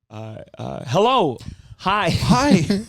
Hello. Hi. Hi.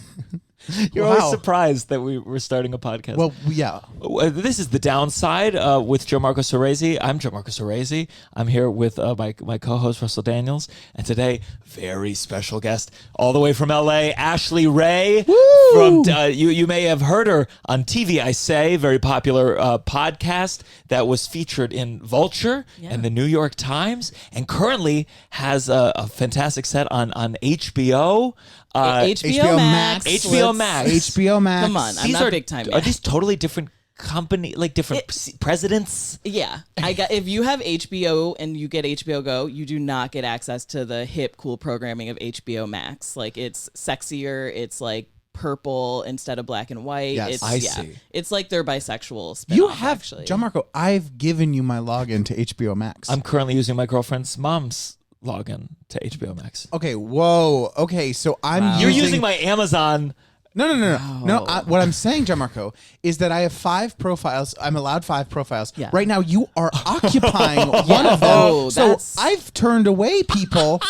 You're always surprised that we're starting a podcast. Well, yeah. This is The Downside with Gianmarco Soresi. I'm Gianmarco Soresi. I'm here with my co-host, Russell Daniels. And today, very special guest all the way from L.A., Ashley Ray. Woo! From you may have heard her on TV, I Say, very popular podcast that was featured in Vulture and the New York Times, and currently has a fantastic set on HBO. HBO Max. HBO Max. HBO Max. Come on, I'm not big time yet. Are these totally different company, like different presidents? Yeah, if you have HBO and you get HBO Go, you do not get access to the hip, cool programming of HBO Max. Like, it's sexier. It's like purple instead of black and white. Yes, I see. It's like they're bisexual spin-off, You have, actually. Gianmarco, I've given you my login to HBO Max. I'm currently using my girlfriend's mom's login to HBO Max. Okay, whoa. Okay, so I'm You're using my Amazon. No. What I'm saying, Gianmarco, is that I have 5 profiles. I'm allowed 5 profiles. Yeah. Right now, you are occupying one of them. Oh, so I've turned away people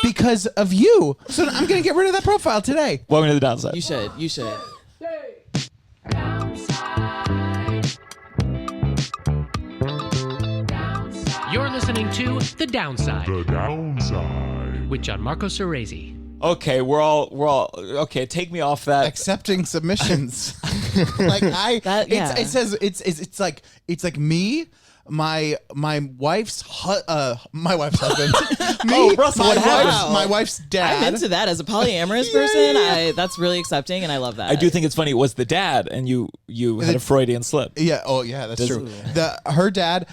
because of you. So I'm going to get rid of that profile today. Welcome to The Downside. You should. You're listening to The Downside The Downside. with Gianmarco Soresi. Okay, we're all okay. Take me off that. Accepting submissions. It says it's like me, my wife's husband. Me, Russell, what happened? my wife's dad. I'm into that as a polyamorous person. That's really accepting, and I love that. I do think it's funny. It was the dad, and you had a Freudian slip. Yeah. Oh, yeah. That's true. Her dad,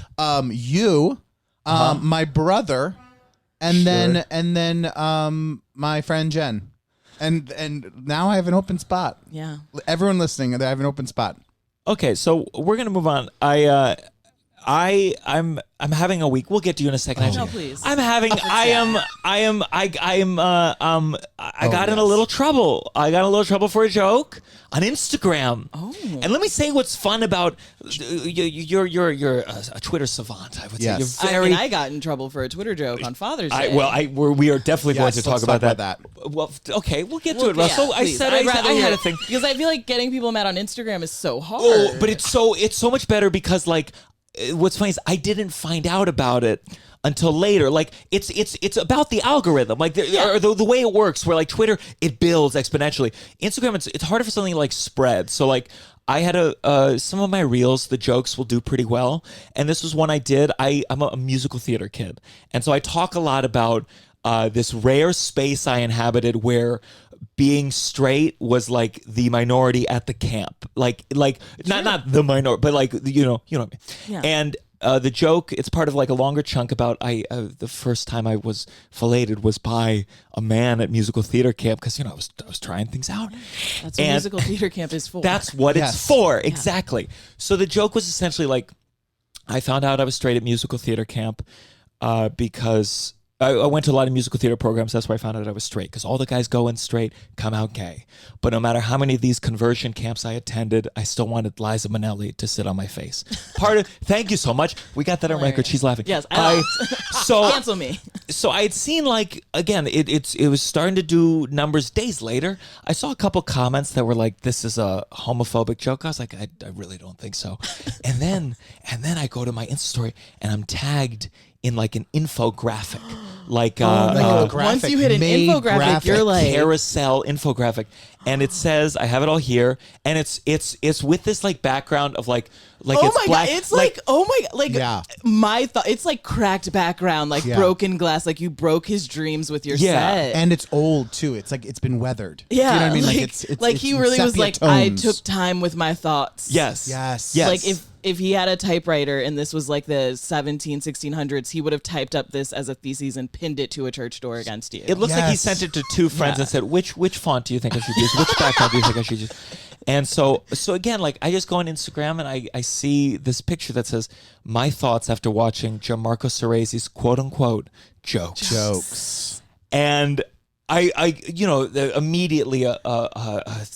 you, my brother, and then my friend Jen, and now I have an open spot. Yeah. Everyone listening, I have an open spot. Okay, so we're gonna move on. I'm having a week. We'll get to you in a second. No, please. I got in a little trouble. I got in a little trouble for a joke on Instagram. Oh. And let me say what's fun about you're a Twitter savant, I would say. Yes. You're very I got in trouble for a Twitter joke on Father's Day. We are definitely going to talk about that. Well, okay, we'll get to it, Russell. Yeah, I said I had a thing. Because I feel like getting people mad on Instagram is so hard. Oh, but it's so much better because like what's funny is I didn't find out about it until later. Like it's about the algorithm, like the way it works. Where like Twitter, it builds exponentially. Instagram, it's harder for something to like spread. So like I had some of my reels, the jokes will do pretty well, and this was one I did. I'm a musical theater kid, and so I talk a lot about this rare space I inhabited where being straight was like the minority at the camp, like not the minority, but like you know what I mean. Yeah. And the joke, it's part of like a longer chunk about the first time I was filleted was by a man at musical theater camp because I was trying things out. That's what musical theater camp is for. That's what it's for, exactly. So the joke was essentially like I found out I was straight at musical theater camp because I went to a lot of musical theater programs. That's why I found out I was straight, because all the guys go in straight, come out gay. But no matter how many of these conversion camps I attended, I still wanted Liza Minnelli to sit on my face. Thank you so much. We got that on record. She's laughing. Yes. Cancel me. So I had seen like, again, it was starting to do numbers days later. I saw a couple comments that were like, this is a homophobic joke. I was like, I really don't think so. And then I go to my Insta story and I'm tagged in like an infographic, once you hit an infographic, you're like carousel infographic, and it says, I have it all here, and it's with this like background of like oh it's my black, god, it's like oh my god, like yeah. my thought, it's like cracked background, like broken glass, like you broke his dreams with your set, and it's old too. It's like it's been weathered. Yeah, do you know what I mean? Like he really was like, tones. I took time with my thoughts. Yes. Like if he had a typewriter and this was like the 1600s, he would have typed up this as a thesis and pinned it to a church door against you. It looks like he sent it to 2 friends and said, which font do you think I should use? Which background do you think I should use? And so again, like I just go on Instagram and I see this picture that says, my thoughts after watching Gianmarco Soresi's quote unquote jokes. And I immediately a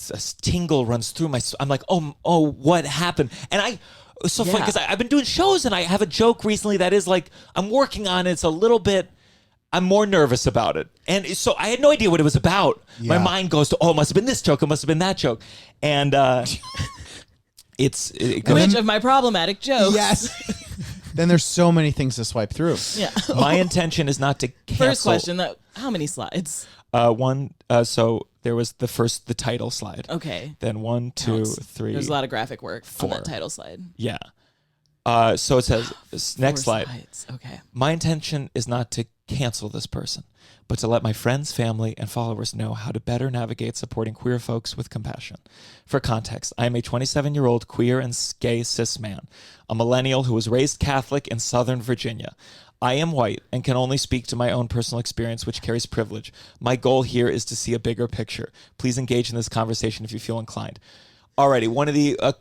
tingle runs through my. I'm like, oh, what happened? And it's so funny because I've been doing shows and I have a joke recently that is like I'm working on it. It's a little bit. I'm more nervous about it. And so I had no idea what it was about. My mind goes to, it must have been this joke. It must have been that joke. And Which of my problematic jokes? Yes. Then there's so many things to swipe through. Yeah. My intention is not to cancel. First question, how many slides? One. So there was the title slide. Okay. Then 1, 2, 3. There's a lot of graphic work 4. on that title slide. Yeah. So it says, next 4 slide. slides. Okay. My intention is not to cancel this person, but to let my friends, family, and followers know how to better navigate supporting queer folks with compassion. For context, I am a 27-year-old queer and gay cis man, a millennial who was raised Catholic in Southern Virginia. I am white and can only speak to my own personal experience, which carries privilege. My goal here is to see a bigger picture. Please engage in this conversation if you feel inclined. Alrighty, one of the a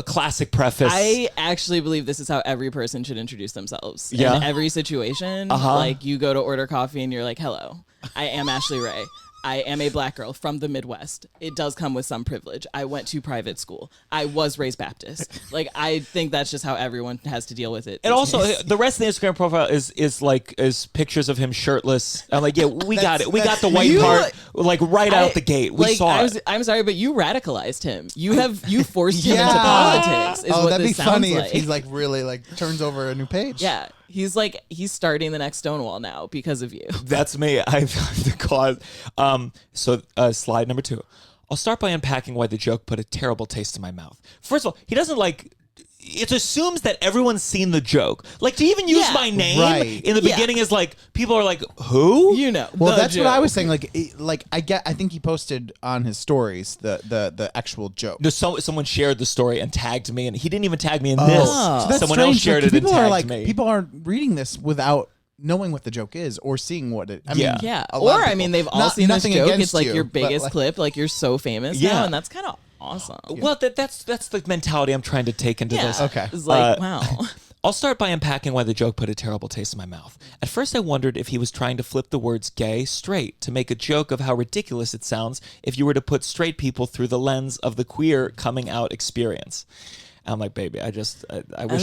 classic preface. I actually believe this is how every person should introduce themselves. Yeah. In every situation, like you go to order coffee and you're like, hello, I am Ashley Ray. I am a black girl from the Midwest. It does come with some privilege. I went to private school. I was raised Baptist. Like, I think that's just how everyone has to deal with it. And also, the rest of the Instagram profile is pictures of him shirtless. I'm like, yeah, we got it. We got the white part, like right out the gate. We saw it. I'm sorry, but you radicalized him. You forced him into politics. Is what that'd this be funny sounds if he like really like turns over a new page. Yeah. He's starting the next Stonewall now because of you. That's me. I'm the cause. So slide number 2. I'll start by unpacking why the joke put a terrible taste in my mouth. First of all, he doesn't it assumes that everyone's seen the joke. Like, to even use my name in the beginning is like, people are like, who? You know. Well, that's joke. what I was saying. I think he posted on his stories the actual joke. No, someone shared the story and tagged me, and he didn't even tag me in this. So that's Someone strange. else shared it and People are tagged me. people aren't reading this without knowing what the joke is or seeing what it. I mean, Yeah. a lot Or, of I mean, people. they've all seen this nothing joke. against It's like you, your but, biggest like, clip. Like, you're so famous now, and that's kind of awesome. Well, that's the mentality I'm trying to take into this. Okay. It's like, wow. I'll start by unpacking why the joke put a terrible taste in my mouth. At first, I wondered if he was trying to flip the words gay straight to make a joke of how ridiculous it sounds if you were to put straight people through the lens of the queer coming out experience. I'm like, baby, I wish I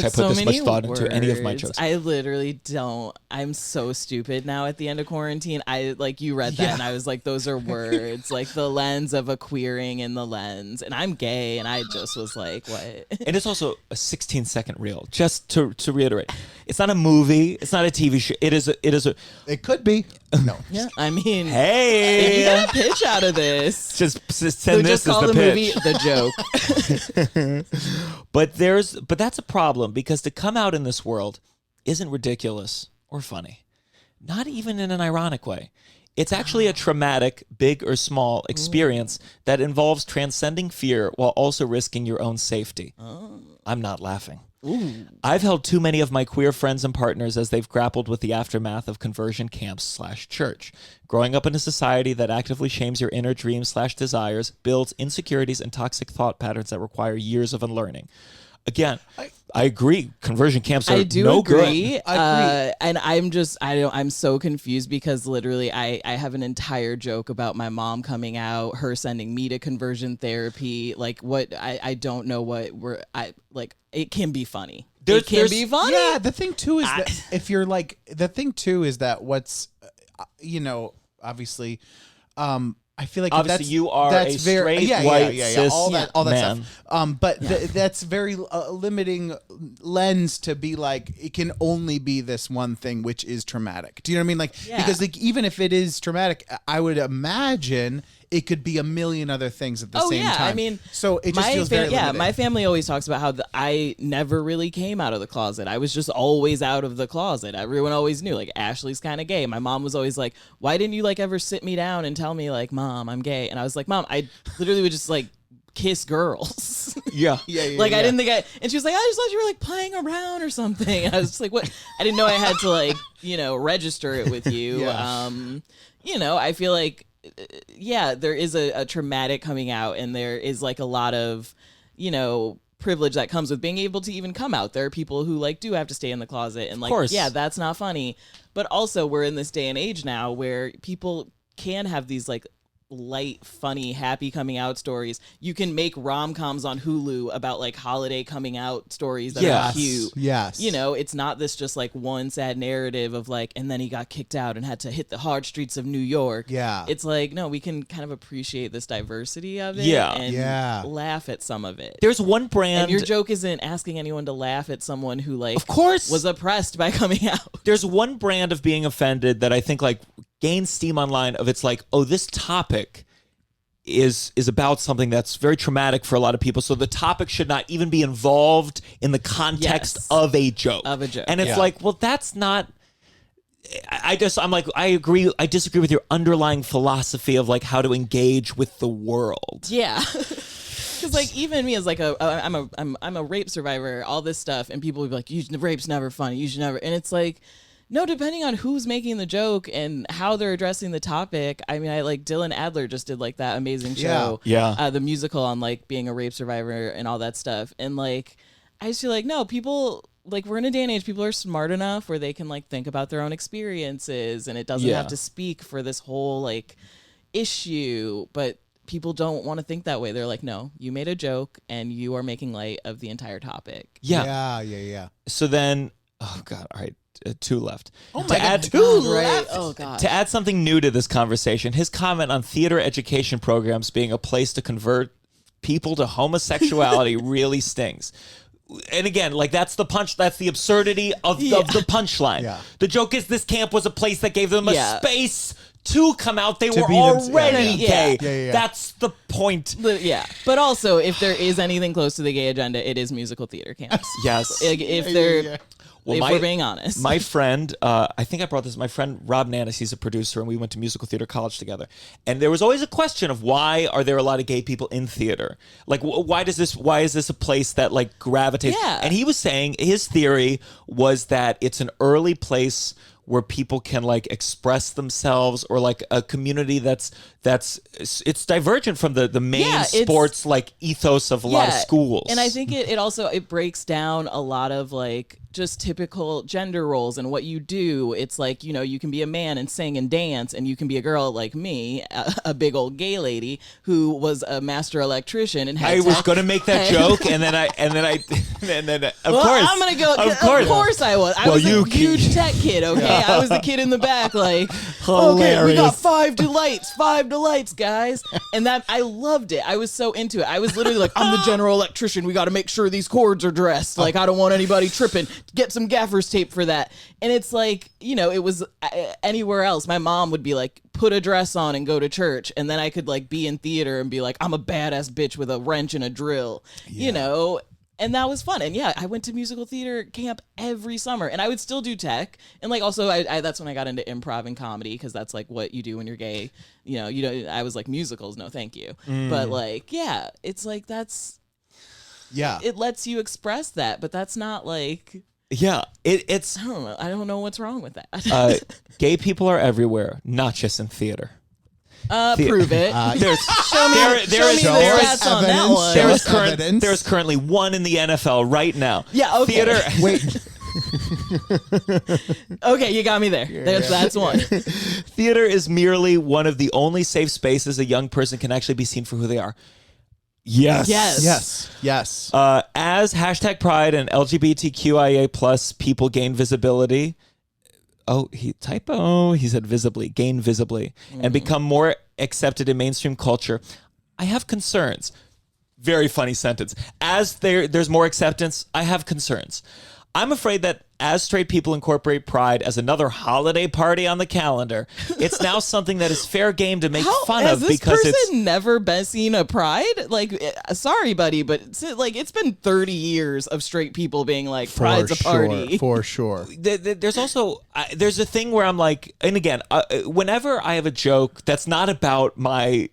put this much thought into any of my jokes. I literally don't. I'm so stupid now at the end of quarantine. You read that and I was like, those are words. Like the lens of a queering in the lens. And I'm gay and I just was like, what? And it's also a 16-second reel. Just to reiterate, it's not a movie. It's not a TV show. It is a. It could be. No. Yeah. I mean, hey, if you get a pitch out of this, just so send this just call as the the pitch. movie The Joke. But that's a problem because to come out in this world isn't ridiculous or funny, not even in an ironic way. It's actually a traumatic, big or small experience that involves transcending fear while also risking your own safety. I'm not laughing. I've held too many of my queer friends and partners as they've grappled with the aftermath of conversion camps / church. Growing up in a society that actively shames your inner dreams / desires, builds insecurities and toxic thought patterns that require years of unlearning. Again, I agree. Conversion camps are I do no agree. good. And I'm so confused because literally I have an entire joke about my mom coming out, her sending me to conversion therapy. Like I don't know it can be funny. It can be funny. Yeah, the thing too is that if you're like what's obviously I feel like Obviously, you are a straight, white, cis all that man. stuff. But that's very limiting lens to be like it can only be this one thing, which is traumatic. Do you know what I mean? Like because even if it is traumatic, I would imagine it could be a million other things at the same time. I mean, so it just feels very limiting. my family always talks about how I never really came out of the closet. I was just always out of the closet. Everyone always knew, like, Ashley's kind of gay. My mom was always like, why didn't you, like, ever sit me down and tell me, like, Mom, I'm gay? And I was like, Mom, I literally would just, like, kiss girls. Yeah. I didn't think and she was like, I just thought you were, like, playing around or something. I was just like, what? I didn't know I had to, like, register it with you. I feel like, there is a traumatic coming out, and there is like a lot of, privilege that comes with being able to even come out. There are people who like do have to stay in the closet, and like, that's not funny. But also, we're in this day and age now where people can have these like light, funny, happy coming out stories. You can make rom-coms on Hulu about like holiday coming out stories that are cute. Yes. You know, it's not this just like one sad narrative of like, and then he got kicked out and had to hit the hard streets of New York. Yeah. It's like, no, we can kind of appreciate this diversity of it and laugh at some of it. There's one brand. And your joke isn't asking anyone to laugh at someone who like, of course, was oppressed by coming out. There's one brand of being offended that I think like gains steam online of it's like, oh, this topic is about something that's very traumatic for a lot of people. So the topic should not even be involved in the context of a joke. Of a joke. And it's like, well, that's not. I'm like, I agree. I disagree with your underlying philosophy of like how to engage with the world. Yeah. Because like even me as like I'm a rape survivor, all this stuff, and people would be like, rape's never funny, you should never, and it's like, no, depending on who's making the joke and how they're addressing the topic. I mean, I like Dylan Adler just did like that amazing show, the musical on like being a rape survivor and all that stuff, and like I just feel like no, people like we're in a day and age, people are smart enough where they can like think about their own experiences, and it doesn't have to speak for this whole like issue, but people don't want to think that way. They're like, no, you made a joke and you are making light of the entire topic. Yeah. So then, oh God, all right, 2 left. Oh my God, 2 left. Oh God. To add something new to this conversation, his comment on theater education programs being a place to convert people to homosexuality really stings. And again, like that's the absurdity of the punchline. Yeah. The joke is this camp was a place that gave them a space to come out. They were be already gay. Yeah. That's the point. Yeah. But also, if there is anything close to the gay agenda, it is musical theater camps. Yes. If they're... Well, if we're being honest. My friend, I think I brought this, my friend Rob Nanis, he's a producer, and we went to musical theater college together. And there was always a question of why are there a lot of gay people in theater? Like, why is this a place that like gravitates? Yeah. And he was saying his theory was that it's an early place where people can like express themselves, or like a community that's it's divergent from the main sports like ethos of a lot of schools. And I think it also breaks down a lot of like just typical gender roles and what you do. It's like, you know, you can be a man and sing and dance, and you can be a girl like me, a big old gay lady who was a master electrician and had I was going to make that joke, and then of course I'm going to go. Of course I was. I was a huge tech kid. Okay, I was the kid in the back, like, hilarious. Okay, we got 5 delights, guys, and that I loved it. I was so into it. I was literally like, I'm the general electrician. We got to make sure these cords are dressed. Like, I don't want anybody tripping. Get some gaffer's tape for that. And it's like, you know, it was anywhere else. My mom would be like, put a dress on and go to church. And then I could like be in theater and be like, I'm a badass bitch with a wrench and a drill, you know? And that was fun. And yeah, I went to musical theater camp every summer, and I would still do tech. And like, also I that's when I got into improv and comedy, because that's like what you do when you're gay. You know, I was like, musicals, no, thank you. But like, yeah, it's like, it lets you express that, but that's not like, it's I don't know. I don't know what's wrong with that. Gay people are everywhere, not just in theater. Prove it. Show me the stats on that one. There's currently one in the NFL right now. Yeah, okay. Theater. Wait. Okay, you got me there. That's one. Theater is merely one of the only safe spaces a young person can actually be seen for who they are. Yes. As hashtag Pride and LGBTQIA plus people gain visibility. Oh, he said visibly, gain visibly, and become more accepted in mainstream culture. I have concerns. Very funny sentence. As there's more acceptance, I have concerns. I'm afraid that as straight people incorporate Pride as another holiday party on the calendar, it's now something that is fair game to make fun of, because has this person never been seen a Pride? Like, sorry, buddy, but it's been 30 years of straight people being like, Pride's a party. For sure. There's also there's a thing where I'm like, and again, whenever I have a joke that's not about my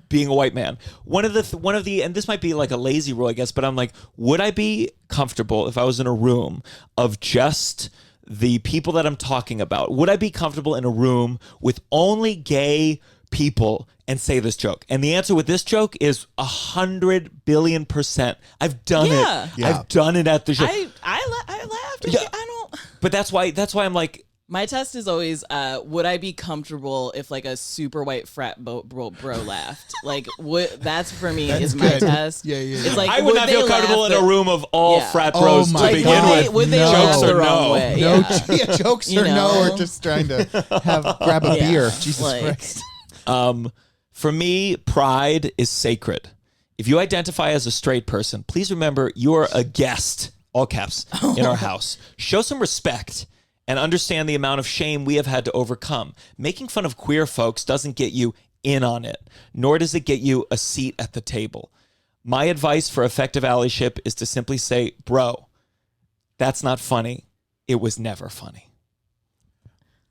being a white man, one of the and this might be like a lazy rule, I guess, but I'm like, would I be comfortable if I was in a room of just the people that I'm talking about? Would I be comfortable in a room with only gay people and say this joke? And the answer with this joke is 100 billion %. I've done it. Yeah. I've done it at the show. I laughed. Yeah. I don't. But that's why I'm like, My test is always, would I be comfortable if like a super white frat bro laughed? Like, that's for me is my test. Yeah. It's like, I would not feel comfortable in a room of all frat bros to my begin God. with. Would they No. laugh Jokes the or wrong no? way? No, Yeah. jokes You or no, know? or just trying to grab a Yeah. beer. Jesus Like- Christ. For me, pride is sacred. If you identify as a straight person, please remember you are a guest, all caps, in our house. Show some respect and understand the amount of shame we have had to overcome. Making fun of queer folks doesn't get you in on it, nor does it get you a seat at the table. My advice for effective allyship is to simply say, bro, that's not funny. It was never funny.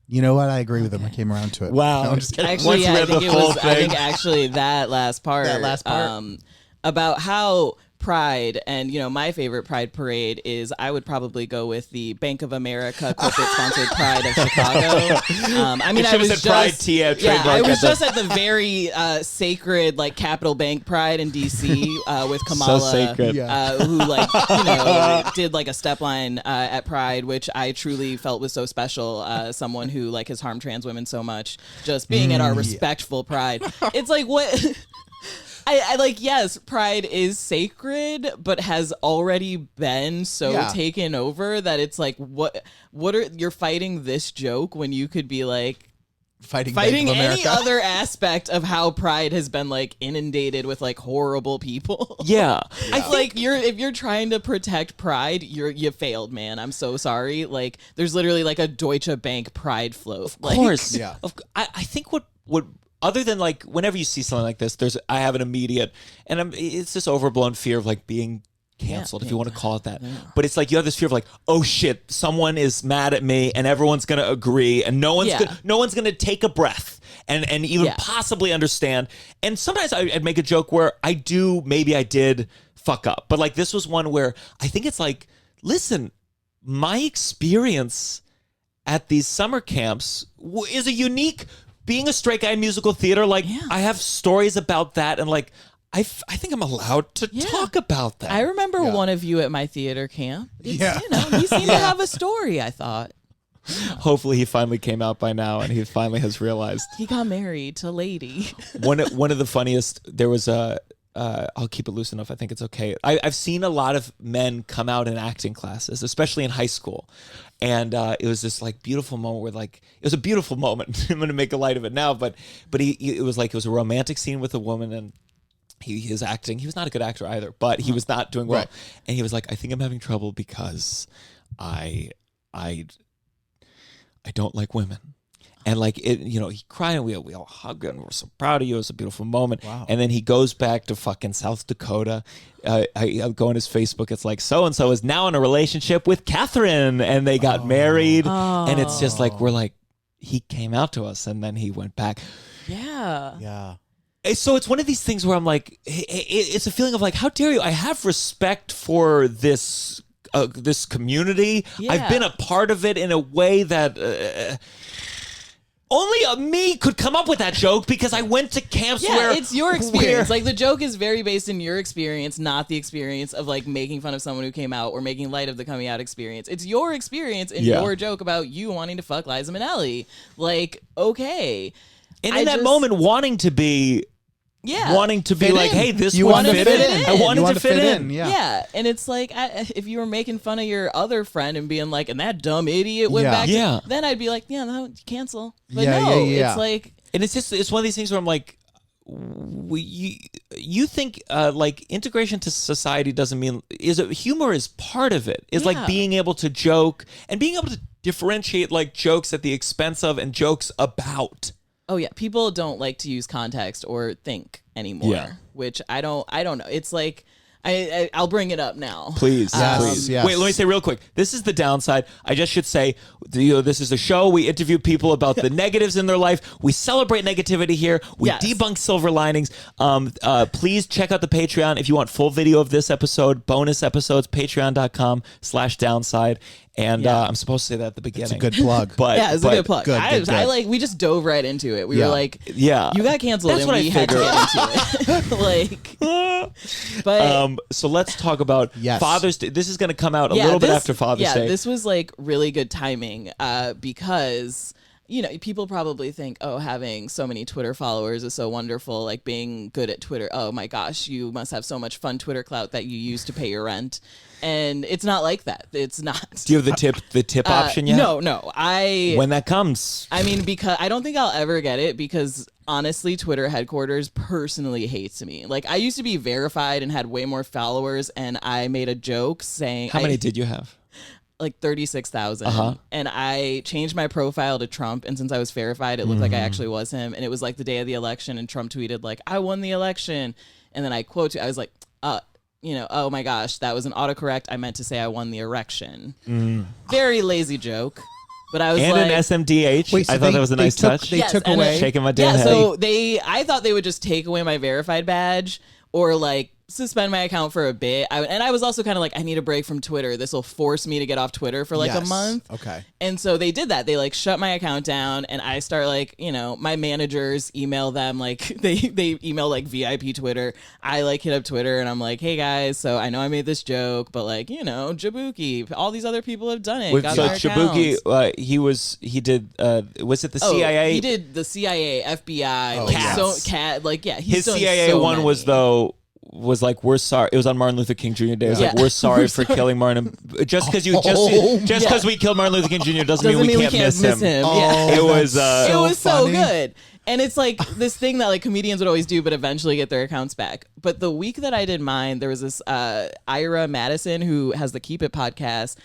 You know what? I agree with him. I came around to it. Wow. No, I'm just kidding. Actually, Once yeah, you I read think the it full was. I thing. think actually that last part. About how Pride and my favorite Pride parade is. I would probably go with the Bank of America corporate sponsored Pride of Chicago. I mean, It I should have was said just Pride Tea at yeah, I trademark was at just at the very sacred like Capital Bank Pride in DC with Kamala, sacred. who did like a step line at Pride, which I truly felt was so special. Someone who like has harmed trans women so much, just being at our respectful Pride. It's like what. I like, yes, Pride is sacred, but has already been so taken over that it's like, you're fighting this joke when you could be like Fighting Bank of any America. other aspect of how Pride has been like inundated with like horrible people. Yeah. I feel like if you're trying to protect Pride, you failed, man. I'm so sorry. Like, there's literally like a Deutsche Bank Pride float. Of course. Yeah. I think what other than like whenever you see something like this, I have an immediate, and it's this overblown fear of like being canceled, if you want to call it that. But it's like you have this fear of like, oh shit, someone is mad at me, and everyone's gonna agree, and no one's gonna take a breath and even possibly understand. And sometimes I'd make a joke where I did fuck up, but like this was one where I think it's like, listen, my experience at these summer camps is a unique. Being a straight guy in musical theater, like I have stories about that, and like I think I'm allowed to talk about that. I remember one of you at my theater camp. He seemed to have a story, I thought. Hopefully he finally came out by now, and he finally has realized. He got married to Lady. One of the funniest, there was I'll keep it loose enough, I think it's okay. I've seen a lot of men come out in acting classes, especially in high school. And it was this like beautiful moment where like, it was a beautiful moment. I'm going to make a light of it now, but it was a romantic scene with a woman, and he was acting. He was not a good actor either, but he was not doing well. Right. And he was like, I think I'm having trouble because I don't like women. And like it, he cried, and we all hugged, and we're so proud of you. It was a beautiful moment. Wow. And then he goes back to fucking South Dakota. I'll go on his Facebook. It's like, so and so is now in a relationship with Catherine, and they got married. And it's just like, we're like, he came out to us, and then he went back. Yeah. So it's one of these things where I'm like, it's a feeling of like, how dare you? I have respect for this community. Yeah. I've been a part of it in a way that. Only me could come up with that joke because I went to camps where... Yeah, it's your experience. Like, the joke is very based in your experience, not the experience of, like, making fun of someone who came out or making light of the coming out experience. It's your experience and your joke about you wanting to fuck Liza Minnelli. Like, okay. And in that moment, wanting to be... wanting to be fit like, in. hey, this you one wanted to fit fit in. I wanted to fit in. Yeah, and it's like, if you were making fun of your other friend and being like, and that dumb idiot went back, then I'd be like, no, cancel. But it's like... And it's one of these things where I'm like, you think like integration to society doesn't mean... humor is part of it. It's like being able to joke and being able to differentiate like jokes at the expense of and jokes about. Oh yeah, people don't like to use context or think anymore, which I don't know. It's like I'll bring it up now. Please, please. Yes. Wait, let me say real quick. This is the downside. I just should say, this is a show. We interview people about the negatives in their life. We celebrate negativity here. We debunk silver linings. Please check out the Patreon if you want full video of this episode, bonus episodes, patreon.com/downside. And Yeah. I'm supposed to say that at the beginning. It's a good plug. But Yeah, it's a good plug. Good, good, I good. like we just dove right into it. We Yeah. were like, Yeah. you got canceled, That's and what I we had to figured. get into it. But So let's talk about Yes. Father's Day. This is going to come out a little bit after Father's Day. Yeah, this was like really good timing because people probably think, oh, having so many Twitter followers is so wonderful, like being good at Twitter. Oh my gosh, you must have so much fun Twitter clout that you use to pay your rent. And it's not like that. It's not. Do you have the tip option yet? No. When that comes. I mean, because I don't think I'll ever get it because honestly, Twitter headquarters personally hates me. Like, I used to be verified and had way more followers, and I made a joke saying, How many did you have? Like 36,000. Uh-huh. And I changed my profile to Trump, and since I was verified, it looked like I actually was him. And it was like the day of the election, and Trump tweeted like, I won the election. And then I I was like, oh my gosh, that was an autocorrect. I meant to say I won the erection. Very lazy joke. But I was And like, an SMDH. Wait, so I thought that was a nice touch. They took and away. Shaking my damn head. so I thought they would just take away my verified badge or like suspend my account for a bit. And I was also kind of like, I need a break from Twitter. This will force me to get off Twitter for like a Yes. month. Okay. And so they did that. They like shut my account down, and I start like, my managers email them, like they email like VIP Twitter. I like hit up Twitter and I'm like, hey guys, so I know I made this joke, but like, Jabuki, all these other people have done it. Got So their Jabuki, accounts. he did, was it the CIA? He did the CIA, FBI, Oh, like yes. he's His done CIA so one many. was like, we're sorry. It was on Martin Luther King Jr. Day. It was like, Yeah. we're sorry for killing Martin. Just because we killed Martin Luther King Jr. doesn't mean we can't miss him. Yeah. Oh, It was, that's It was so funny. good. And it's like this thing that like comedians would always do, but eventually get their accounts back. But the week that I did mine, there was this Ira Madison who has the Keep It podcast.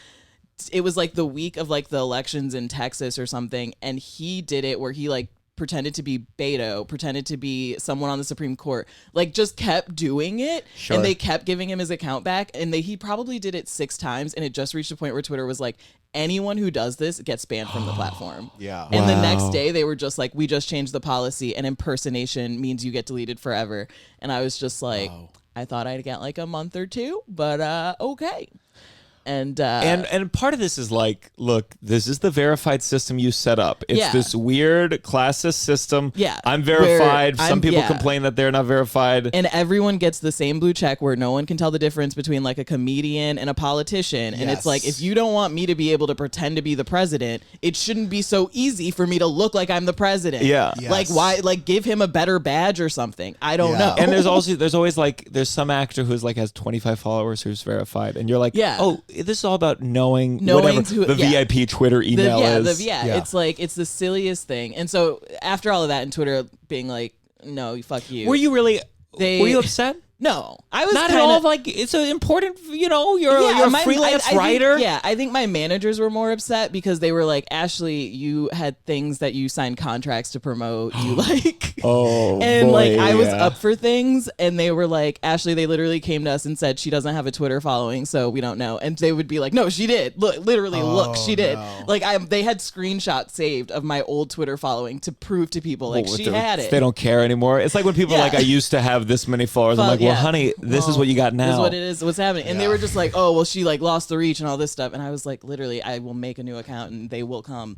It was like the week of like the elections in Texas or something. And he did it where he like pretended to be Beto, pretended to be someone on the Supreme Court, like just kept doing it. Sure. And they kept giving him his account back. And he probably did it 6 times. And it just reached a point where Twitter was like, anyone who does this gets banned from the platform. Yeah. And the Wow. next day they were just like, we just changed the policy and impersonation means you get deleted forever. And I was just like, I thought I'd get like a month or 2, but okay. And part of this is like, look, this is the verified system you set up. It's Yeah. this weird classist system. Yeah. I'm verified. Where Some people yeah. complain that they're not verified. and everyone gets the same blue check where no one can tell the difference between like a comedian and a politician. And it's like, Yes. if you don't want me to be able to pretend to be the president, it shouldn't be so easy for me to look like I'm the president. Yeah. Yes. Like why, like give him a better badge or something. I don't Yeah. know. And there's always like, there's some actor who's like has 25 followers who's verified, and you're like, Yeah. oh, this is all about knowing whatever who- the yeah. VIP Twitter email is. Yeah, it's like it's the silliest thing. And so after all of that, and Twitter being like, "No, fuck you." Were you really? They- were you upset? No, I was Not kinda, at all. Like, it's an important. You're a freelance I think- writer. yeah, I think my managers were more upset because they were like, "Ashley, you had things that you signed contracts to promote. You like." Oh, And boy, like I was yeah. up for things, and they were like, Ashley, they literally came to us and said she doesn't have a Twitter following, so we don't know. And they would be like, no, she did. Look, literally, look, she did. no. Like they had screenshots saved of my old Twitter following to prove to people like she had it. They don't care anymore. It's like when people are Yeah. like, I used to have this many followers. I'm like, well, Yeah. honey, this is what you got now. This is what it is. What's happening? And they were just like, "Oh, well, she like lost the reach and all this stuff." And I was like, "Literally, I will make a new account and they will come."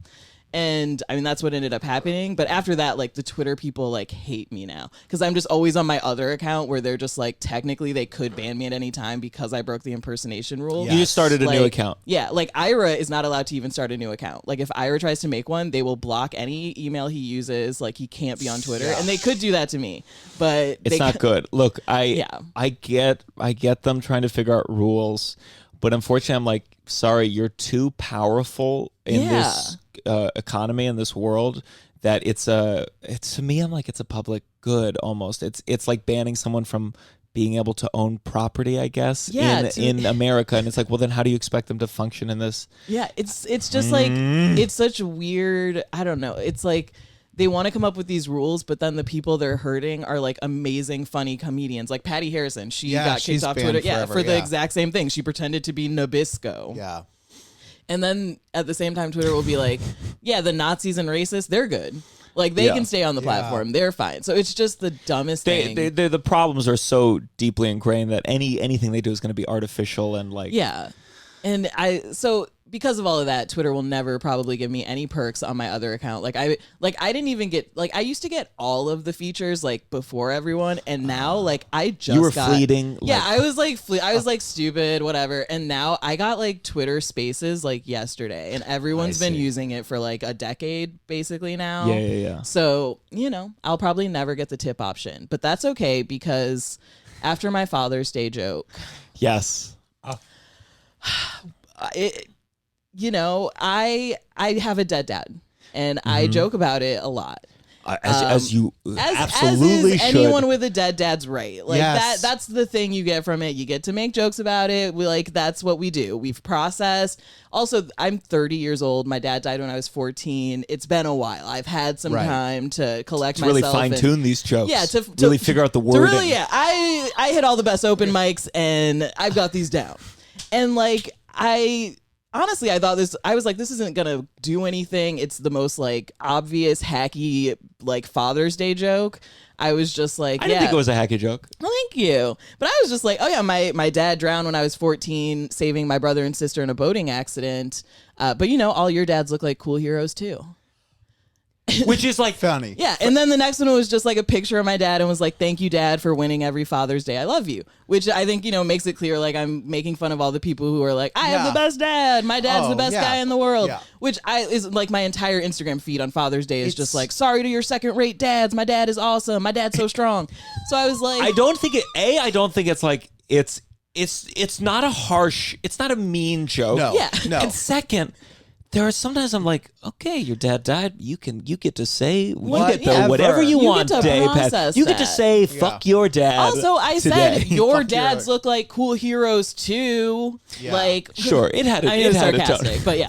And I mean, that's what ended up happening. But after that, like the Twitter people like hate me now because I'm just always on my other account where they're just like, technically they could ban me at any time because I broke the impersonation rule. You just started a new Like, account. Yeah, like Ira is not allowed to even start a new account. Like if Ira tries to make one, they will block any email he uses. Like he can't be on Twitter, and they could do that to me, but It's not good. Look, I get them trying to figure out rules, but unfortunately, I'm like, sorry, you're too powerful in this economy in this world that it's to me, I'm like, it's a public good almost. It's like banning someone from being able to own property, I guess, in America. And it's like, well, then how do you expect them to function in this? Yeah, it's just like it's such weird. I don't know. It's like they want to come up with these rules, but then the people they're hurting are like amazing, funny comedians, like Patty Harrison. She got she's kicked off banned Twitter, forever, for the yeah. exact same thing. She pretended to be Nabisco. Yeah. And then at the same time, Twitter will be like, yeah, the Nazis and racists, they're good. Like they Yeah. can stay on the platform. They're fine. So it's just the dumbest thing. The problems are so deeply ingrained that anything they do is going to be artificial and like Yeah. And so because of all of that, Twitter will never probably give me any perks on my other account. I didn't even get, I used to get all of the features before everyone, and now I just you were got, fleeting. Yeah, I was I was stupid, whatever, and now I got Twitter Spaces yesterday, and everyone's been using it for a decade basically now. Yeah. So I'll probably never get the tip option, but that's okay because after my Father's Day joke, yes. I have a dead dad, and I joke about it a lot. As you absolutely as is should. anyone with a dead dad's right. Yes. That's the thing you get from it. You get to make jokes about it. That's what we do. We've processed. Also, I'm 30 years old. My dad died when I was 14. It's been a while. I've had some time to collect myself. Really fine tune these jokes. Yeah, to really figure out the wording. I hit all the best open mics, and I've got these down. And honestly, I thought this isn't gonna do anything. It's the most obvious hacky Father's Day joke. I was just I didn't think it was a hacky joke. Well, thank you. But I was just oh yeah, my dad drowned when I was 14, saving my brother and sister in a boating accident. But all your dads look like cool heroes too. Which is funny. Yeah, and then the next one was just a picture of my dad and was thank you, Dad, for winning every Father's Day. I love you. Which I think, makes it clear I'm making fun of all the people who are I have the best dad. My dad's the best guy in the world. Yeah. Which is my entire Instagram feed on Father's Day is just sorry to your second-rate dads. My dad is awesome. My dad's so strong. So I was I don't think it's not a harsh, it's not a mean joke. No. Yeah. No. And second, there are sometimes I'm okay, your dad died. You get to say whatever you want, get to Day process Pass. You get to that. say fuck your dad. Also, I today. said your dads look like cool heroes too. Yeah. Sure, it had a sarcastic, tone. but yeah.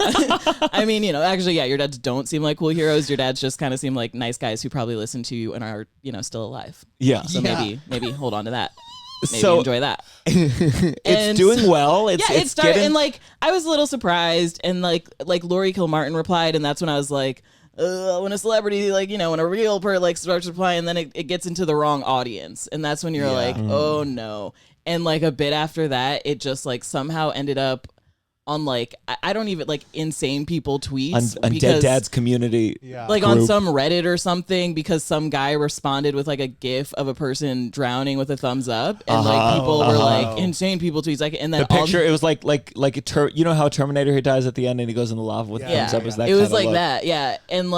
I mean, actually, yeah, your dads don't seem like cool heroes. Your dads just kind of seem like nice guys who probably listen to you and are, still alive. Yeah. So maybe hold on to that. Maybe So- enjoy that. It's doing well. It's It started, getting, and I was a little surprised, and Lori Kilmartin replied, and that's when I was when a celebrity when a real person starts replying, then it gets into the wrong audience, and that's when you're oh no, and a bit after that, it just somehow ended up on I don't even insane people tweets on because, Dead Dad's community. Yeah. on group. some Reddit or something, because some guy responded with a GIF of a person drowning with a thumbs up, and people were insane people tweets and then The picture, it was you know how Terminator he dies at the end and he goes in the lava with thumbs up. Is that it was kinda look. that, yeah, and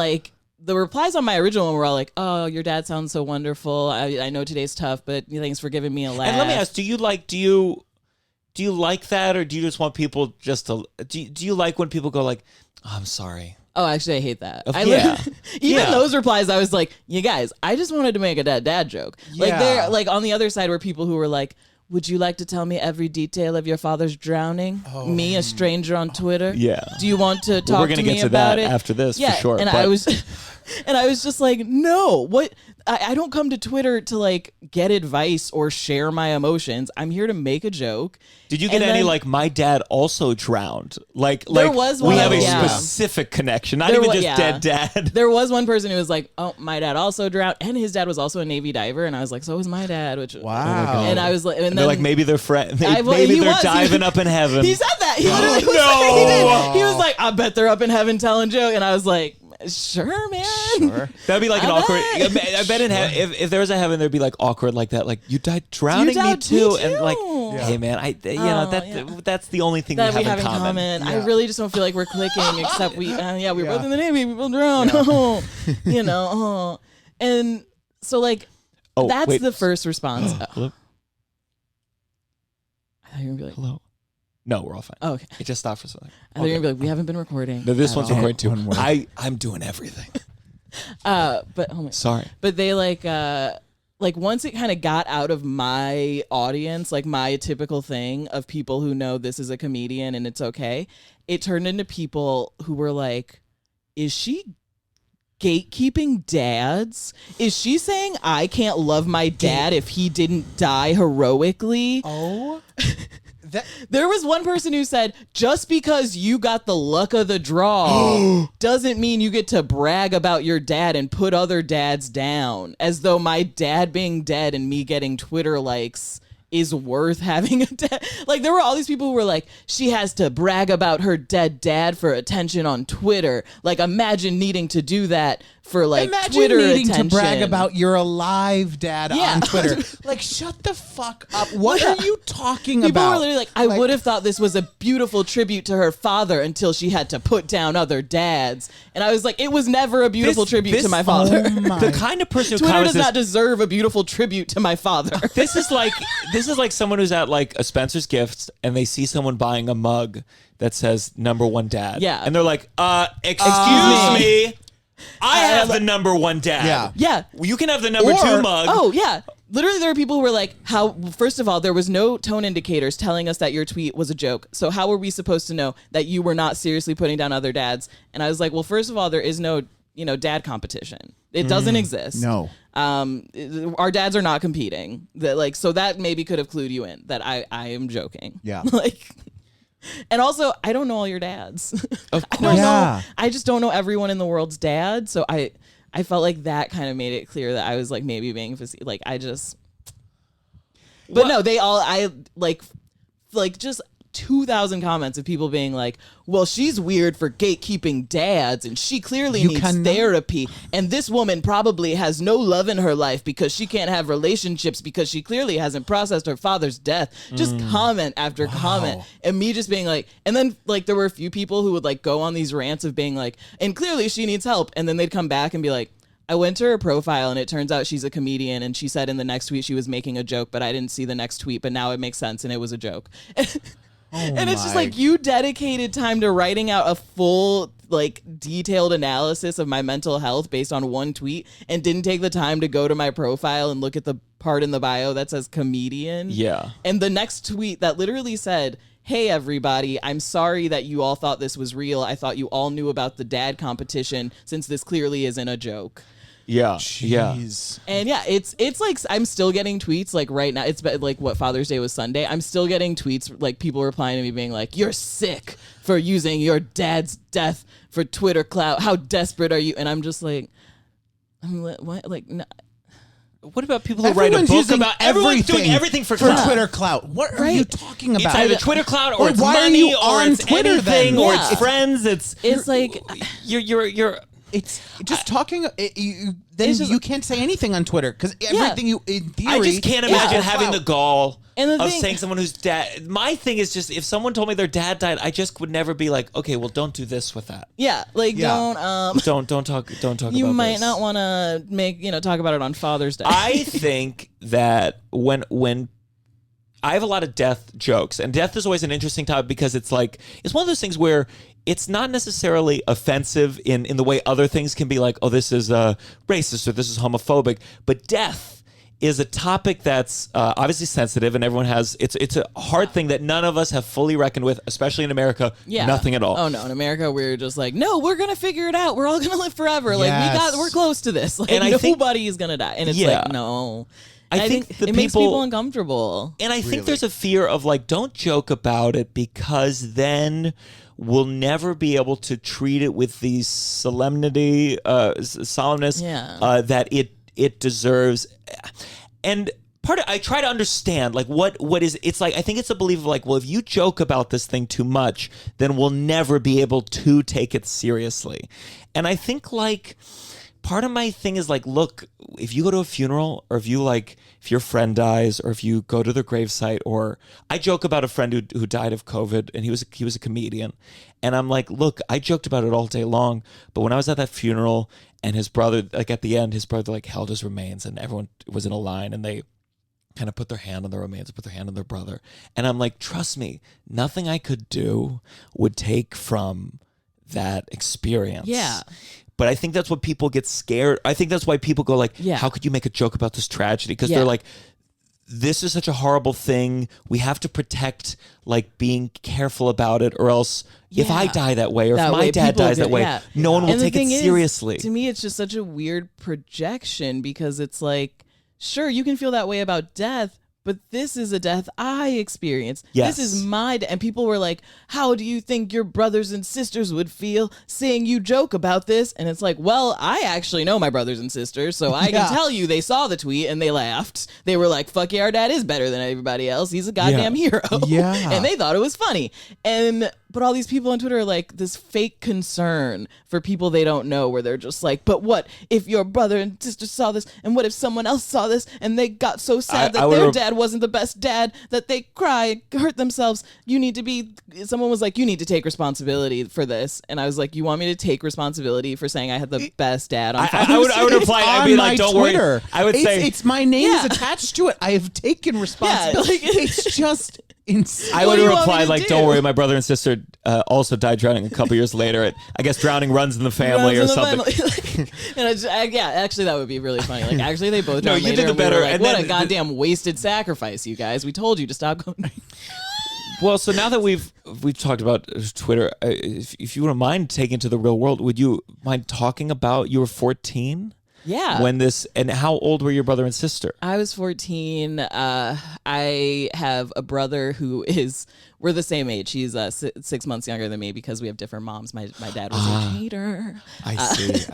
the replies on my original one were all oh, your dad sounds so wonderful. I know today's tough, but thanks for giving me a laugh. And let me ask, do you like that, or do you just want people just to? Do you like when people go oh, I'm sorry? Oh, actually, I hate that. Yeah. Even those replies, I was you guys, I just wanted to make a dad joke. Yeah. They're on the other side were people who were would you like to tell me every detail of your father's drowning? Me, a stranger on Twitter. Yeah. Do you want to talk we're gonna to me get to about that it after this, Yeah, for sure. And I was. And I was just no, what? I don't come to Twitter to get advice or share my emotions. I'm here to make a joke. Did you get And any then- my dad also drowned? There was we one, have a yeah. specific connection, not There even wa- just yeah. dead dad. There was one person who was oh, my dad also drowned, and his dad was also a Navy diver, and I was so was my dad, which Wow. And I was and They're then maybe they're friends. I- well, Maybe he they're was. diving up in heaven. he said that. He literally was No. he did. He was I bet they're up in heaven telling joke, and I was sure, man. Sure. That'd be an I awkward. bet. I bet if there was a heaven, there'd be awkward like that. You died drowning You me died too, me and too. hey man, that's the only thing That we have in common. I really just don't feel like we're clicking, except we we're both in the Navy, people drown. And so Oh, that's wait. the first response. Hello. I thought you were gonna be Hello. No, we're all fine. oh, okay. It just stopped for a second. I thought you were gonna be we haven't been recording. No, this at one's all. recorded too. One more. I'm doing everything. But oh my, Sorry. but they once it kind of got out of my audience, my typical thing of people who know this is a comedian and it's okay, it turned into people who were is she gatekeeping dads? Is she saying I can't love my dad if he didn't die heroically? Oh. There was one person who said, just because you got the luck of the draw doesn't mean you get to brag about your dad and put other dads down, as though my dad being dead and me getting Twitter likes is worth having a dad. Like, there were all these people who were like, she has to brag about her dead dad for attention on Twitter. Like, imagine needing to do that for like Twitter needing attention. to brag about your alive dad Yeah. on Twitter. Like, shut the fuck up. What are you talking People about? were literally like, I would have thought this was a beautiful tribute to her father until she had to put down other dads. And I was like, it was never a beautiful tribute to my father. The kind of person who Twitter comments does not deserve a beautiful tribute to my father. This is like someone who's at like a Spencer's Gifts and they see someone buying a mug that says #1 dad. Yeah. And they're like, excuse me. I have the #1 dad. Yeah. Yeah. You can have the #2 mug. Oh, yeah. Literally, there were people who were like, how, first of all, there was no tone indicators telling us that your tweet was a joke. So how were we supposed to know that you were not seriously putting down other dads? And I was like, well, first of all, there is no, dad competition. It doesn't exist. No. Our dads are not competing. So that maybe could have clued you in that I am joking. Yeah. And also, I don't know all your dads. Of I course. don't know. Yeah. I just don't know everyone in the world's dad. So I felt like that kind of made it clear that I was like maybe being like I just. But no, they all just 2,000 comments of people being like, well, she's weird for gatekeeping dads and she clearly needs therapy. And this woman probably has no love in her life because she can't have relationships because she clearly hasn't processed her father's death. Just comment after comment. And me just being like, and then like there were a few people who would like go on these rants of being like, and clearly she needs help. And then they'd come back and be like, I went to her profile and it turns out she's a comedian and she said in the next tweet she was making a joke, but I didn't see the next tweet, but now it makes sense and it was a joke. And it's just like you dedicated time to writing out a full, like, detailed analysis of my mental health based on one tweet and didn't take the time to go to my profile and look at the part in the bio that says comedian. Yeah. And the next tweet that literally said, hey, everybody, I'm sorry that you all thought this was real. I thought you all knew about the dad competition since this clearly isn't a joke. Yeah. Jeez. And yeah, it's like I'm still getting tweets like right now. It's been like what Father's Day was Sunday. I'm still getting tweets like people replying to me being like, "You're sick for using your dad's death for Twitter clout. How desperate are you?" And I'm just like, what? Like, no. What about people who write a book about everyone's doing everything for clout? Twitter clout? What are you talking about? It's either Twitter clout or it's why are money you or on it's Twitter anything then? or Yeah. it's friends. It's like You're. It's just talking. Then you can't say anything on Twitter because everything you in theory. I just can't imagine having the gall And the of thing- saying someone whose dad. My thing is just if someone told me their dad died, I just would never be like, okay, well, don't do this with that. yeah, like Yeah. don't Don't talk. you about might this. not want to talk about it on Father's Day. I think that when I have a lot of death jokes, and death is always an interesting topic because it's one of those things where it's not necessarily offensive in the way other things can be like, oh, this is racist or this is homophobic, but death is a topic that's obviously sensitive, and everyone has it's a hard thing that none of us have fully reckoned with, especially in America. Yeah. Nothing at all. Oh no, in America we're just like, no, we're gonna figure it out. We're all gonna live forever. Yes. We're close to this. Like And I think- nobody is gonna die. And it's Yeah. like, no. I think the it makes people- people uncomfortable. And I think there's a fear of don't joke about it because then we'll never be able to treat it with the solemnity, solemnness that it deserves. And I try to understand what is it's like. I think it's a belief of well, if you joke about this thing too much, then we'll never be able to take it seriously. And I think part of my thing is look, if you go to a funeral or if your friend dies or if you go to their gravesite, or I joke about a friend who died of COVID and he was a comedian, and I'm like, look, I joked about it all day long, but when I was at that funeral and his brother, at the end, his brother held his remains and everyone was in a line and they kind of put their hand on the remains, put their hand on their brother, and I'm like, trust me, nothing I could do would take from that experience. Yeah. But I think that's what people get scared. I think that's why people go Yeah. how could you make a joke about this tragedy? Because Yeah. they're like, this is such a horrible thing. We have to protect being careful about it, or else if I die that way, or if my dad dies that way, no one will And the take it thing is, seriously. to me, it's just such a weird projection because it's like, sure, you can feel that way about death, but this is a death I experienced. Yes. This is my and people were like, how do you think your brothers and sisters would feel seeing you joke about this? And it's like, well, I actually know my brothers and sisters, so I can tell you they saw the tweet and they laughed. They were like, fuck yeah, our dad is better than everybody else. He's a goddamn hero. Yeah. And they thought it was funny. But all these people on Twitter are like this fake concern for people they don't know, where they're just like, but what if your brother and sister saw this? And what if someone else saw this and they got so sad that their dad wasn't the best dad, that they cried, hurt themselves? Someone was like, you need to take responsibility for this. And I was like, you want me to take responsibility for saying I had the best dad on I would reply, I'd be like, don't Twitter. worry. I would say, it's my name is attached to it. I have taken responsibility. It's just insane. I would do you want reply me to like, do? don't worry, my brother and sister also died drowning a couple years later. I guess drowning runs in the family or something. Actually, that would be really funny. Like, actually, they both drowned you later, did the and we were better, like, and what then a goddamn wasted sacrifice, you guys. We told you to stop going. Well, so now that we've talked about Twitter, if you wouldn't mind taking it to the real world, would you mind talking about you were 14? Yeah. When this, and how old were your brother and sister? I was 14. I have a brother who we're the same age. He's 6 months younger than me because we have different moms. My dad was a cheater. I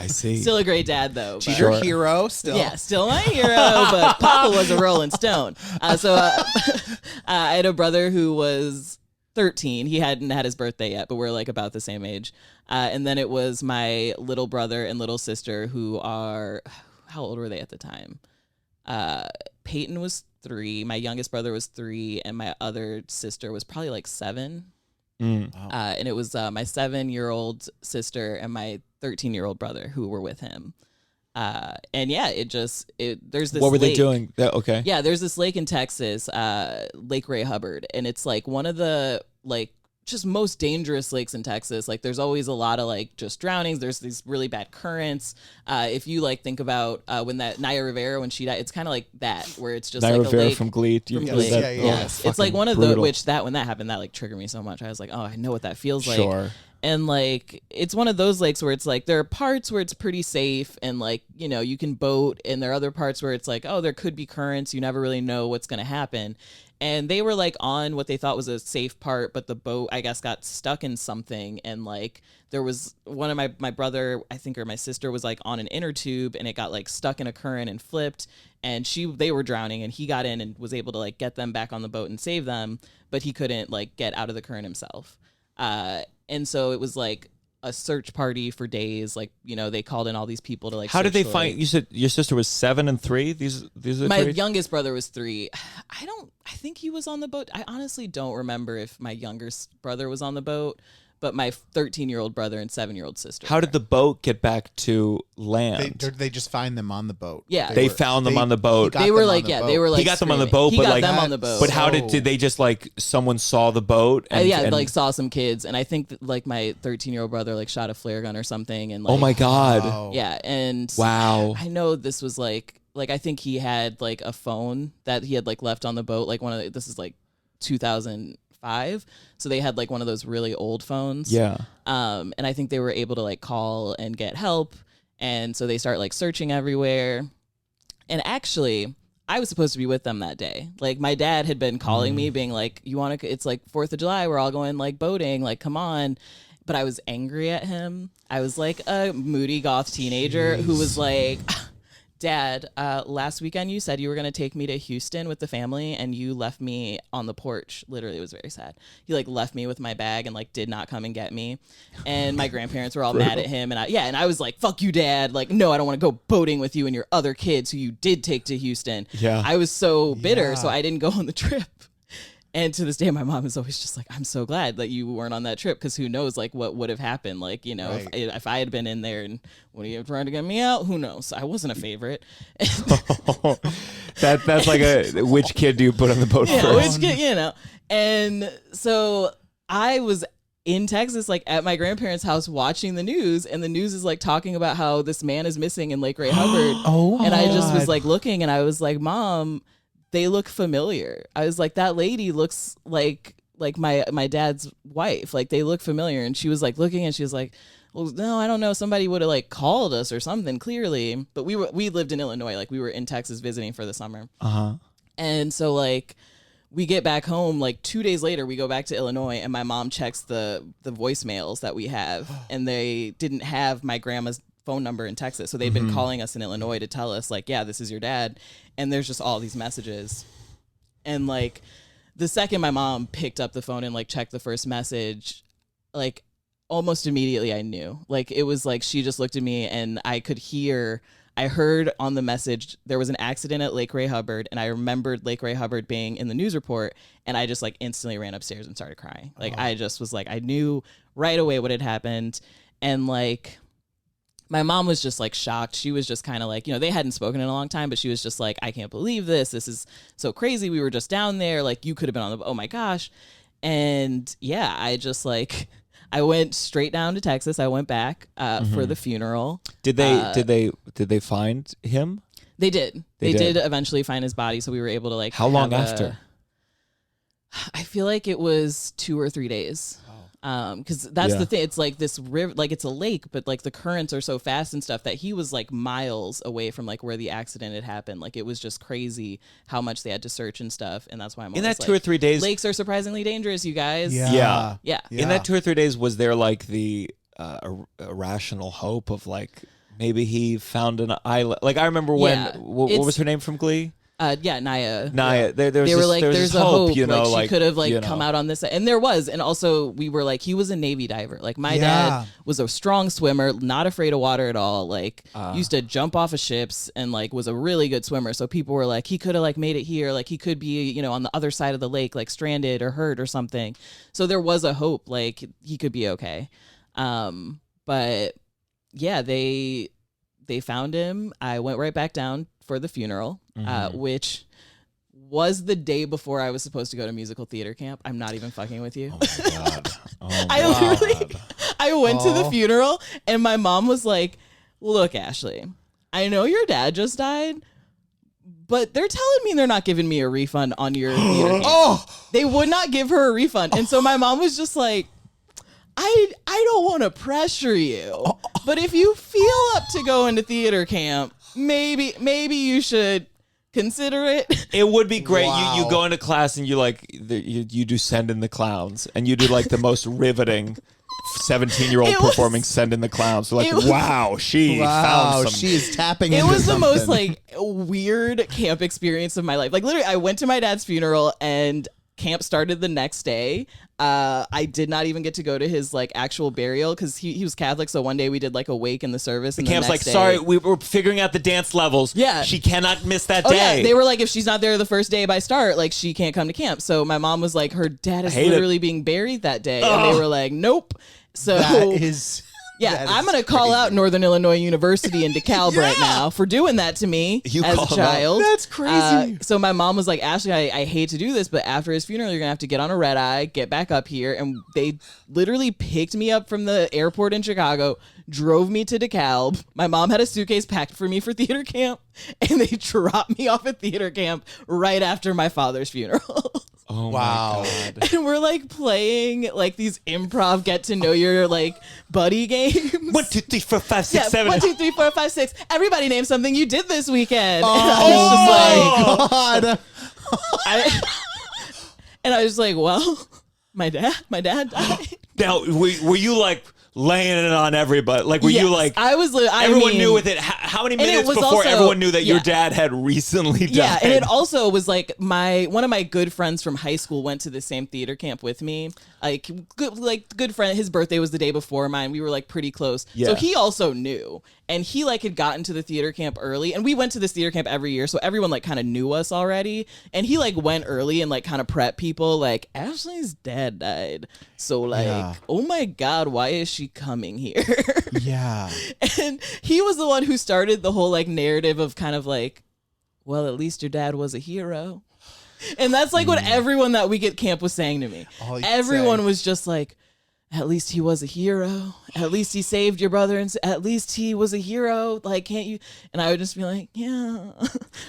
see. Still a great dad, though. She's your hero still. Yeah, still my hero, but Papa was a Rolling Stone. I had a brother who was 13. He hadn't had his birthday yet, but we're like about the same age. And then it was my little brother and little sister who are, how old were they at the time? Peyton was 3, my youngest brother was 3, and my other sister was probably like 7. Wow. And it was my 7-year-old sister and my 13-year-old brother who were with him. And yeah, there's this. What were they lake. doing? Okay. Yeah, there's this lake in Texas, Lake Ray Hubbard, and it's like one of the like just most dangerous lakes in Texas. Like, there's always a lot of like just drownings. There's these really bad currents. If you like think about when that Naya Rivera, when she died, it's kind of like that, where it's just Naya like Rivera a lake from Glee. from Was Glee. that- Yes, oh, it's like one of brutal. the when that happened, that like triggered me so much. I was like, oh, I know what that feels like. Sure. And like, it's one of those lakes where it's like there are parts where it's pretty safe and like, you know, you can boat, and there are other parts where it's like, oh, there could be currents. You never really know what's going to happen. And they were like on what they thought was a safe part, but the boat, I guess, got stuck in something. And like, there was one of my brother, I think, or my sister was like on an inner tube, and it got like stuck in a current and flipped. And they were drowning, and he got in and was able to like get them back on the boat and save them, but he couldn't like get out of the current himself. And so it was like a search party for days. Like, you know, they called in all these people to like. How did they search the find? lake. You said your sister was 7 and 3. These are the My three? youngest brother was 3. I think he was on the boat. I honestly don't remember if my younger brother was on the boat, but my 13-year-old brother and 7-year-old sister. How did the boat get back to land? They just find them on the boat. Yeah. They found them on the boat. They were like, yeah, they were like. He got them on the screaming. boat, He but got like them on the boat. But how did they just like someone saw the boat? And, Yeah, and- like saw some kids, and I think that, like my 13-year-old brother like shot a flare gun or something, and like, oh my god! Oh. yeah, and Wow. I know this was like I think he had like a phone that he had like left on the boat, like this is like 2005, so they had like one of those really old phones. Yeah. And I think they were able to like call and get help, and so they start like searching everywhere. And actually, I was supposed to be with them that day. Like, my dad had been calling me, being like, "You want to? It's like 4th of July. We're all going like boating. Like, come on." But I was angry at him. I was like a moody goth teenager who was like, Dad, last weekend you said you were going to take me to Houston with the family, and you left me on the porch. Literally, it was very sad. He like left me with my bag and like did not come and get me. And my grandparents were all mad at him. And I was like, fuck you, Dad. Like, no, I don't want to go boating with you and your other kids who you did take to Houston. Yeah. I was so bitter, so I didn't go on the trip. And to this day, my mom is always just like, I'm so glad that you weren't on that trip, because who knows, like, what would have happened. Like, you know, Right. if I had been in there and when he tried to get me out, who knows? I wasn't a favorite. That's like which kid do you put on the boat Yeah, first? which kid, you know. And so I was in Texas, like at my grandparents' house watching the news, and the news is like talking about how this man is missing in Lake Ray Hubbard. Oh, and I just was God. like looking, and I was like, Mom, they look familiar. I was like, that lady looks like my dad's wife. Like, they look familiar. And she was like looking, and she was like, well, no, I don't know. Somebody would have like called us or something, clearly. But we lived in Illinois. Like, we were in Texas visiting for the summer. Uh-huh. And so like we get back home, like 2 days later, we go back to Illinois, and my mom checks the voicemails that we have, and they didn't have my grandma's phone number in Texas. So they've been calling us in Illinois to tell us like, yeah, this is your dad. And there's just all these messages. And like the second my mom picked up the phone and like checked the first message, like almost immediately I knew. Like it was like she just looked at me and I heard on the message there was an accident at Lake Ray Hubbard, and I remembered Lake Ray Hubbard being in the news report, and I just like instantly ran upstairs and started crying. Like I just was like, I knew right away what had happened. And like my mom was just like shocked. She was just kind of like, you know, they hadn't spoken in a long time, but she was just like, I can't believe this. This is so crazy. We were just down there. Like you could have been on the, oh my gosh. And yeah, I just like, I went straight down to Texas. I went back for the funeral. Did they find him? They did. They did eventually find his body. So we were able to like. How long after? I feel like it was 2 or 3 days. Because that's the thing. It's like this river, like it's a lake, but like the currents are so fast and stuff that he was like miles away from like where the accident had happened. Like it was just crazy how much they had to search and stuff. And that's why I'm in that like, 2 or 3 days. Lakes are surprisingly dangerous, you guys. Yeah. Yeah. In that 2 or 3 days, was there like the irrational hope of like maybe he found an island? Like I remember when what was her name from Glee? Naya. Naya. They were like, there's a hope, you know, like she could have like you know. come out on this, and there was, and also we were like, he was a Navy diver. Like my dad was a strong swimmer, not afraid of water at all. Like used to jump off of ships and like was a really good swimmer. So people were like, he could have like made it here. Like he could be, you know, on the other side of the lake, like stranded or hurt or something. So there was a hope, like he could be okay. But yeah, they found him. I went right back down for the funeral, which was the day before I was supposed to go to musical theater camp. I'm not even fucking with you. Oh my God. Oh my God. I went to the funeral and my mom was like, look, Ashley, I know your dad just died, but they're telling me they're not giving me a refund on your theater camp. They would not give her a refund. And so my mom was just like, I don't want to pressure you, but if you feel up to go into theater camp, maybe you should consider it. It would be great. Wow. You go into class and you like you do Send in the Clowns, and you do like the most riveting 17-year-old performing Send in the Clowns. So like, wow, she found some. She is tapping It into was the something. most like weird camp experience of my life. Like literally, I went to my dad's funeral and camp started the next day. I did not even get to go to his like actual burial because he was Catholic. So one day we did like a wake in the service. The and camp's the like, next day, sorry, we were figuring out the dance levels. Yeah. She cannot miss that Oh day. yeah, they were like, if she's not there the first day by start, like she can't come to camp. So my mom was like, her dad is literally being buried that day, and they were like, nope. So That is. yeah, that is I'm gonna call out Northern Illinois University in DeKalb right now for doing that to me You as call a them out. child. That's crazy. So my mom was like, Ashley, I hate to do this, but after his funeral, you're gonna have to get on a red eye, get back up here, and they literally picked me up from the airport in Chicago, drove me to DeKalb. My mom had a suitcase packed for me for theater camp, and they dropped me off at theater camp right after my father's funeral. Oh Wow. my God. And we're like playing like these improv get to know your like buddy games. 1, 2, 3, 4, 5, 6, Yeah, 7. 1, 2, 3, 4, 5, 6. Everybody name something you did this weekend. Oh, God. And I was like, well, my dad died. Now, were you like laying it on everybody? Like, were you Yes, like, I was. everyone knew with it? How many it minutes was before also- everyone knew that your yeah. dad had recently died? Yeah, and it also was like one of my good friends from high school went to the same theater camp with me. Like good friend, his birthday was the day before mine. We were like pretty close, Yeah. so he also knew, and he like had gotten to the theater camp early, and we went to this theater camp every year, so everyone like kind of knew us already. And he like went early and like kind of prepped people, like Ashley's dad died, so like, oh my God, why is she coming here? Yeah. And he was the one who started the whole like narrative of kind of like, well, at least your dad was a hero. And that's like what everyone that week at camp was saying to me. All you could Everyone say. was just like, at least he was a hero. At least he saved your brother. And at least he was a hero. Like, can't you? And I would just be like, yeah,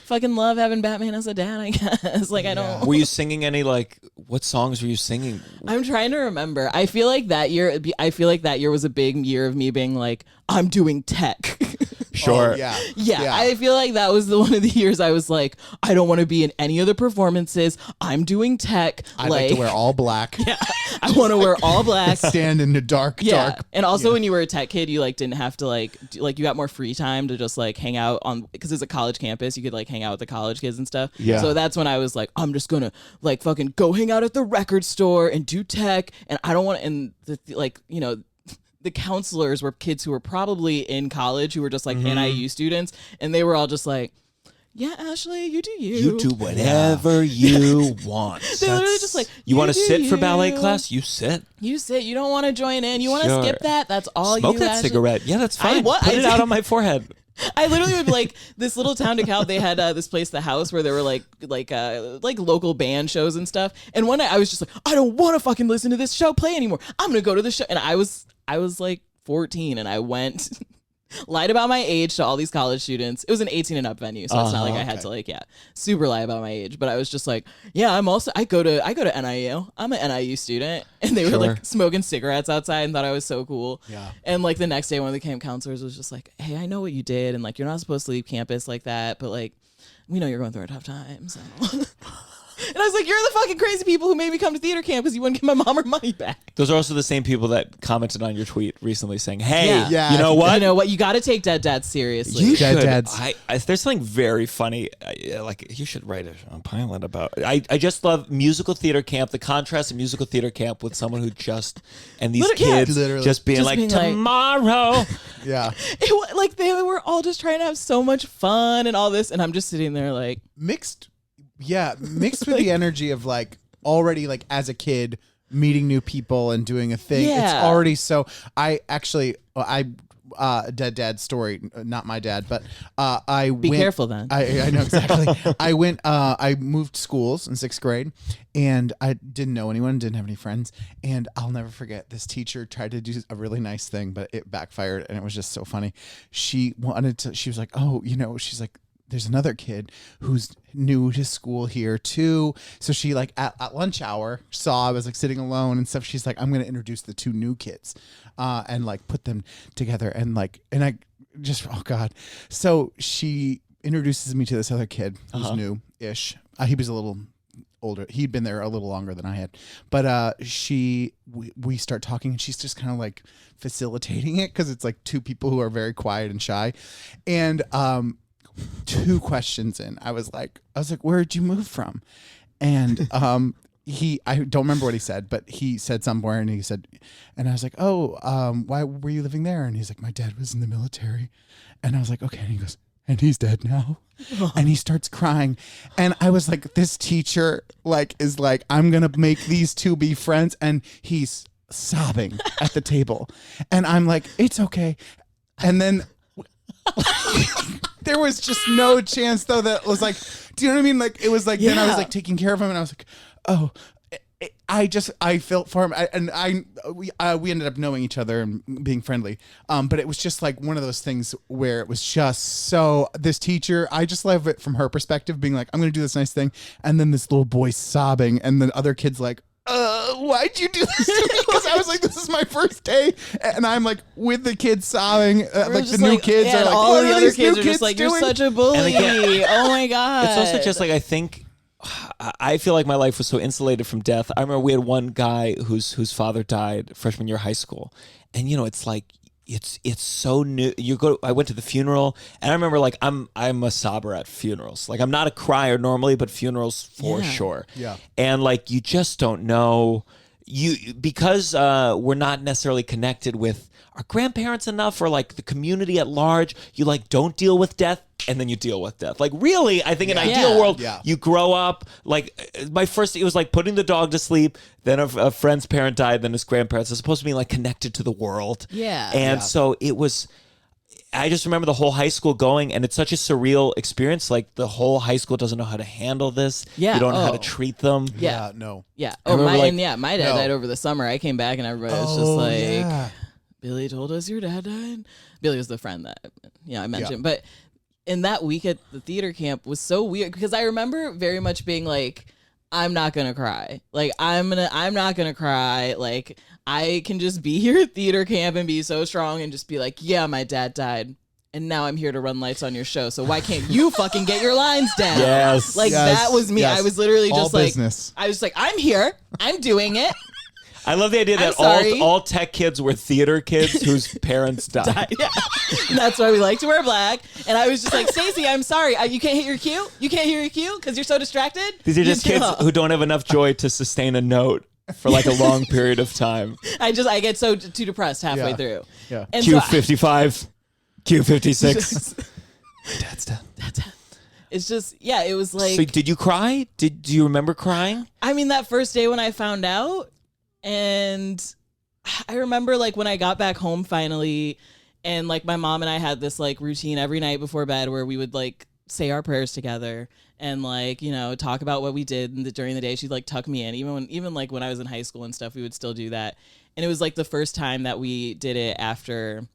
fucking love having Batman as a dad, I guess. Like, I don't. Were you singing any, like, what songs were you singing? I'm trying to remember. I feel like that year was a big year of me being like, I'm doing tech. Sure. Oh, yeah. Yeah, I feel like that was the one of the years I was like, I don't want to be in any other performances. I'm doing tech. I like to wear all black. Yeah, I want to wear all black. Stand in the dark. And also when you were a tech kid, you like didn't have to like you got more free time to just like hang out on, because it's a college campus. You could like hang out with the college kids and stuff. Yeah. So that's when I was like, I'm just gonna like fucking go hang out at the record store and do tech, and I don't want, and the counselors were kids who were probably in college who were just like NIU students, and they were all just like, yeah, Ashley, you do you. You do whatever you want. They're literally just like, you want to do sit for ballet you. class? You sit. You sit. You don't want to join in. You want to Sure. skip that. That's all Smoke you that Ashley. cigarette. Yeah, that's fine. What? Put I it out did- on my forehead. I literally would like this little town to Cal. They had this place, the house, where there were like local band shows and stuff. And one night I was just like, I don't want to fucking listen to this show play anymore. I'm gonna go to the show. And I was like 14, and I went, lied about my age to all these college students. It was an 18 and up venue, so it's not like I had to super lie about my age. But I was just like, yeah, I go to NIU. I'm an NIU student, and they were like smoking cigarettes outside and thought I was so cool. Yeah. And like the next day, one of the camp counselors was just like, hey, I know what you did, and like you're not supposed to leave campus like that, but like we know you're going through a tough time. So. And I was like, you're the fucking crazy people who made me come to theater camp because you wouldn't give my mom her money back. Those are also the same people that commented on your tweet recently saying, hey, Yeah. you know what? You know what? You got to take Dead Dads seriously. You Dead should. Dads. There's something very funny. Like you should write a pilot about. I just love musical theater camp. The contrast of musical theater camp with someone who just and these kids literally. just being Just like being like- tomorrow. Yeah. Like they were all just trying to have so much fun and all this, and I'm just sitting there like, Mixed with the energy of like already like as a kid meeting new people and doing a thing. It's Yeah. already so. Dead dad story, not my dad, but I be careful then. I know exactly. I moved schools in 6th grade, and I didn't know anyone, didn't have any friends, and I'll never forget this teacher tried to do a really nice thing, but it backfired, and it was just so funny. She was like, oh, she's like, there's another kid who's new to school here too. So she like at lunch hour saw I was like sitting alone and stuff. She's like, I'm going to introduce the 2 new kids and like put them together. And I just, oh God. So she introduces me to this other kid who's new-ish. He was a little older. He'd been there a little longer than I had, but we start talking, and she's just kind of like facilitating it, because it's like 2 people who are very quiet and shy. And 2 questions in, I was like, where'd you move from? And I don't remember what he said, but he said somewhere, and he said, and I was like, why were you living there? And he's like, my dad was in the military. And I was like, okay. And he goes, and he's dead now. And he starts crying. And I was like, this teacher is like, I'm gonna make these 2 be friends. And he's sobbing at the table, and I'm like, it's okay. And then there was just no chance though that was like, do you know what I mean? Like it was like, then I was like taking care of him, and I was like, oh, I felt for him, we ended up knowing each other and being friendly. But it was just like one of those things where it was just so, this teacher, I just love it from her perspective, being like, I'm going to do this nice thing. And then this little boy sobbing, and the other kid's like, why'd you do this to me? Because I was like, this is my first day, and I'm like with the kids sobbing, like the new kids are like, all what the are other these kids new are just like, you're doing? such a bully. And again, oh my God. It's also just like, I think, I feel like my life was so insulated from death. I remember we had one guy whose father died freshman year of high school, and it's like, it's so new. I went to the funeral, and I remember like I'm a sobber at funerals. Like I'm not a crier normally, but funerals for sure. Yeah. And like you just don't know, because we're not necessarily connected with our grandparents enough, or like the community at large. You like don't deal with death, and then you deal with death. Like really, I think in an ideal world, you grow up. Like it was like putting the dog to sleep, then a friend's parent died, then his grandparents. It's supposed to be like connected to the world. Yeah. And so it was, I just remember the whole high school going, and it's such a surreal experience. Like the whole high school doesn't know how to handle this. Yeah. You don't know how to treat them. Yeah. No. Yeah. I remember, My dad died over the summer. I came back, and everybody was just like, yeah. Billy told us your dad died. Billy was the friend that I mentioned. But in that week at the theater camp was so weird, because I remember very much being like, I'm not gonna cry. Like I'm not gonna cry. Like I can just be here at theater camp and be so strong and just be like, yeah, my dad died. and now I'm here to run lights on your show. So why can't you fucking get your lines down? Yes. Like, Yes. that was me. Yes. I was literally All just like, business. I was like, I'm here. I'm doing it. I love the idea I'm that sorry. all tech kids were theater kids whose parents died. Yeah. And that's why we like to wear black. And I was just like, Stacey, I'm sorry. You can't hit your cue? You can't hear your cue because you're so distracted? These are just kids who don't have enough joy to sustain a note for like a long period of time. I get so too depressed halfway Yeah. through. Yeah. And so Q55, Q56. Dad's dead. it's just, yeah, it was like, So did you cry? Do you remember crying? I mean, that first day when I found out, and I remember like when I got back home finally, and like my mom and I had this like routine every night before bed where we would like say our prayers together and like, you know, talk about what we did during the day. She'd like tuck me in, even like when I was in high school and stuff, we would still do that. And it was like the first time that we did it after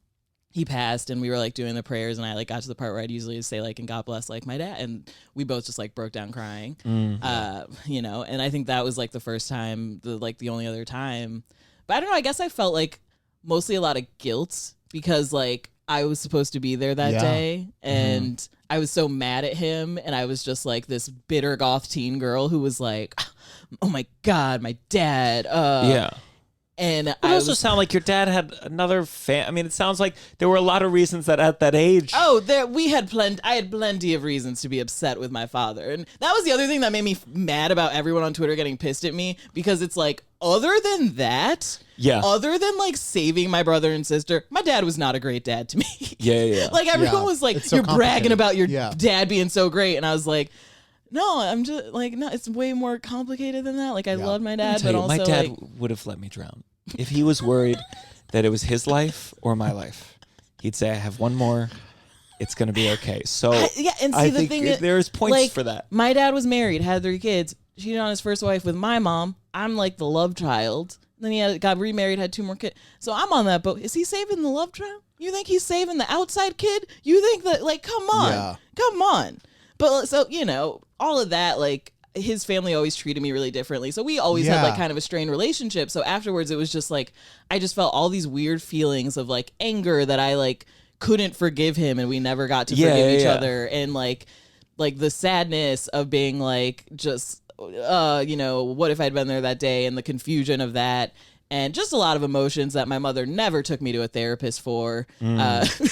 he passed, and we were like doing the prayers, and I like got to the part where I'd usually say like, and God bless like my dad, and we both just like broke down crying. You know, and I think that was like the first time, the only other time. But I don't know, I guess I felt like mostly a lot of guilt because like I was supposed to be there that Yeah. day, and I was so mad at him, and I was just like this bitter goth teen girl who was like, oh my God, my dad. Yeah. And It I also was, sound like your dad had another I mean, it sounds like there were a lot of reasons that at that age. oh, I had plenty of reasons to be upset with my father. And that was the other thing that made me mad about everyone on Twitter getting pissed at me, because it's like, other than that, Yeah. other than like saving my brother and sister, my dad was not a great dad to me. Yeah. Like everyone Yeah. was like, It's so you're bragging complicated. about your Yeah. dad being so great. And I was like, no, I'm just like, no, it's way more complicated than that. Like I love my dad, Tell but you, also my dad like, would have let me drown. If he was worried that it was his life or my life, he'd say, I have one more. It's going to be okay. So yeah, and see, I the think thing is, there's points like, for that. My dad was married, had 3 kids, cheated on his first wife with my mom. I'm like the love child. Then he got remarried, had 2 more kids. So I'm on that boat. Is he saving the love child? You think he's saving the outside kid? You think that, like, come on. Yeah. Come on. But so, you know, all of that, like, his family always treated me really differently. So we always had Yeah. like kind of a strained relationship. So afterwards it was just like, I just felt all these weird feelings of like anger that I like couldn't forgive him, and we never got to forgive each other. And like the sadness of being like, just, you know, what if I'd been there that day, and the confusion of that. And just a lot of emotions that my mother never took me to a therapist for.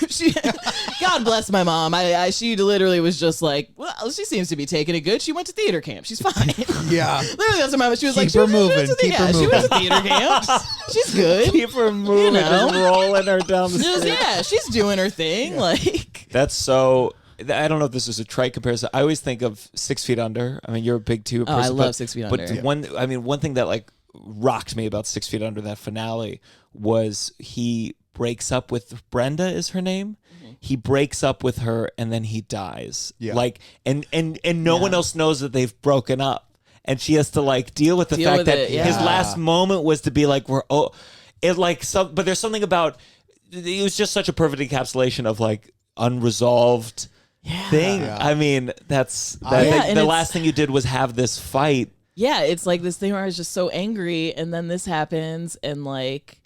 She, God bless my mom. She literally was just like, well, she seems to be taking it good. She went to theater camp. She's fine. Yeah. Literally, that's what my mom. She was like, Keep her she moving. went to Keep her she went to moving. theater camp. She's good. Keep her moving, know. just rolling her down the Just, street. yeah, she's doing her thing. Like, That's so. I don't know if this is a trite comparison. I always think of 6 Feet Under. I mean, you're a big two. Oh, I person, love but, 6 Feet But Under. one thing that like rocked me about 6 Feet Under, that finale, was he breaks up with Brenda, is her name. He breaks up with her and then he dies. Yeah. Like, and no one else knows that they've broken up, and she has to like deal with the Deal fact with that it, yeah. his last moment was to be like, it like some, but there's something about it was just such a perfect encapsulation of like unresolved thing. Yeah. I mean, that's Yeah, the and it's- last thing you did was have this fight. yeah, it's like this thing where I was just so angry, and then this happens, and like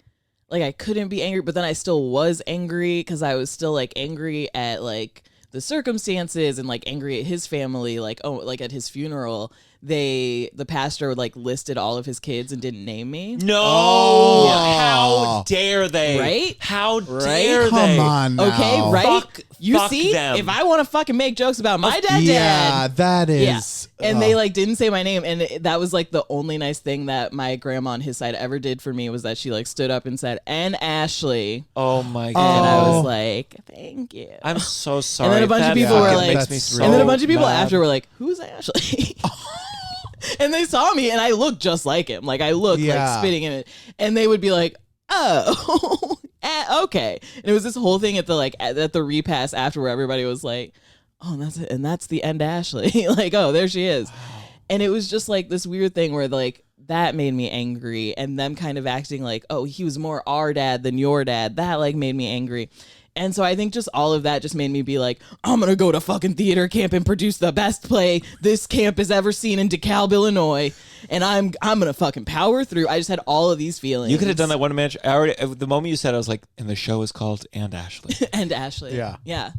I couldn't be angry, but then I still was angry because I was still like angry at like the circumstances, and like angry at his family. Like, oh, like at his funeral, the pastor like listed all of his kids and didn't name me. No, Oh. how dare they? Right? How dare Come they? on now. Okay, right? You fuck see, them. if I want to fucking make jokes about my dad, Yeah, that yeah, is. and they like didn't say my name, and that was like the only nice thing that my grandma on his side ever did for me, was that she like stood up and said, "And Ashley," Oh my and I god! was like, "Thank you." I'm so sorry. And then a bunch of That people were fucking like, makes me so and then a bunch of people mad. after were like, "Who's Ashley?" And they saw me, and I looked just like him. Like I looked Yeah. like spitting in it, and they would be like, "Oh, okay." And it was this whole thing at the repast after, where everybody was like, "Oh, and that's it, and that's the end, Ashley." Like, oh, there she is. And it was just like this weird thing where like that made me angry, and them kind of acting like, oh, he was more our dad than your dad. That like made me angry. And so I think just all of that just made me be like, I'm going to go to fucking theater camp and produce the best play this camp has ever seen in DeKalb, Illinois. And I'm going to fucking power through. I just had all of these feelings. You could have done that one match. The moment you said, I was like, and the show is called And Ashley. And Ashley. Yeah. Yeah.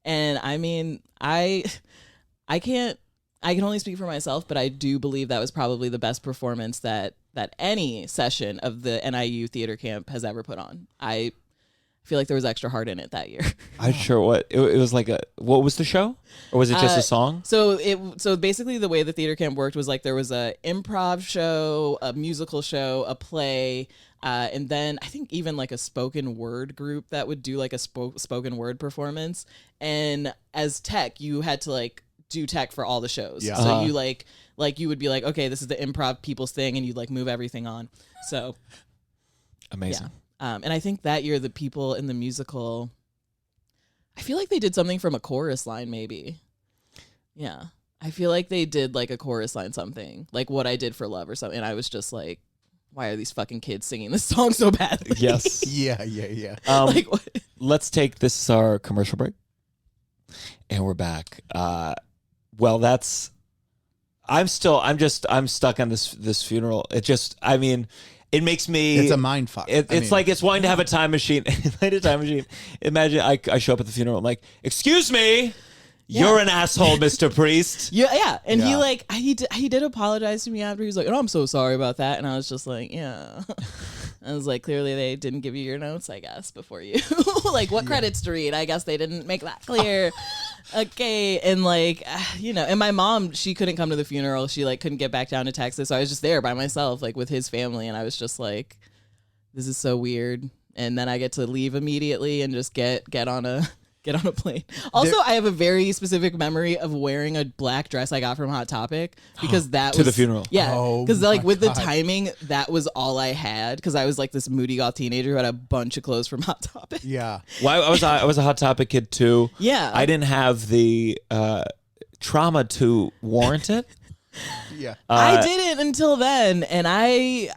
And I mean, I can only speak for myself, but I do believe that was probably the best performance that any session of the NIU theater camp has ever put on. I feel like there was extra heart in it that year. I'm sure what it was like. What was the show, or was it just a song? So basically the way the theater camp worked was like there was a improv show, a musical show, a play, and then I think even like a spoken word group that would do like a spoken word performance. And as tech, you had to like do tech for all the shows. Yeah. So you like you would be like, okay, this is the improv people's thing, and you'd like move everything on. So Amazing. yeah. And I think that year the people in the musical, I feel like they did something from a chorus line maybe. Yeah. I feel like they did like a chorus line something, like What I Did for Love or something. And I was just like, why are these fucking kids singing this song so badly? Yes. Yeah. Like, what? Let's take this is our commercial break, and we're back. Well, I'm stuck on this funeral. It makes me. It's a mind fuck. It's like it's wanting to have a time machine. Imagine I show up at the funeral. I'm like, excuse me, you're an asshole, Mr. Priest. Yeah. And Yeah. he did apologize to me after. He was like, oh, I'm so sorry about that. And I was just like, yeah. I was like, clearly they didn't give you your notes, I guess, before you. Like, what credits to read? I guess they didn't make that clear. Okay. And like, and my mom, she couldn't come to the funeral. She like couldn't get back down to Texas. So I was just there by myself, like with his family. And I was just like, this is so weird. And then I get to leave immediately and just get on a plane. Also, I have a very specific memory of wearing a black dress I got from Hot Topic because that To was the funeral. Yeah, Oh because like my with God. the timing, that was all I had because I was like this moody goth teenager who had a bunch of clothes from Hot Topic. Yeah. Well, I was a Hot Topic kid too. Yeah. I didn't have the trauma to warrant it. Yeah. I didn't until then, and I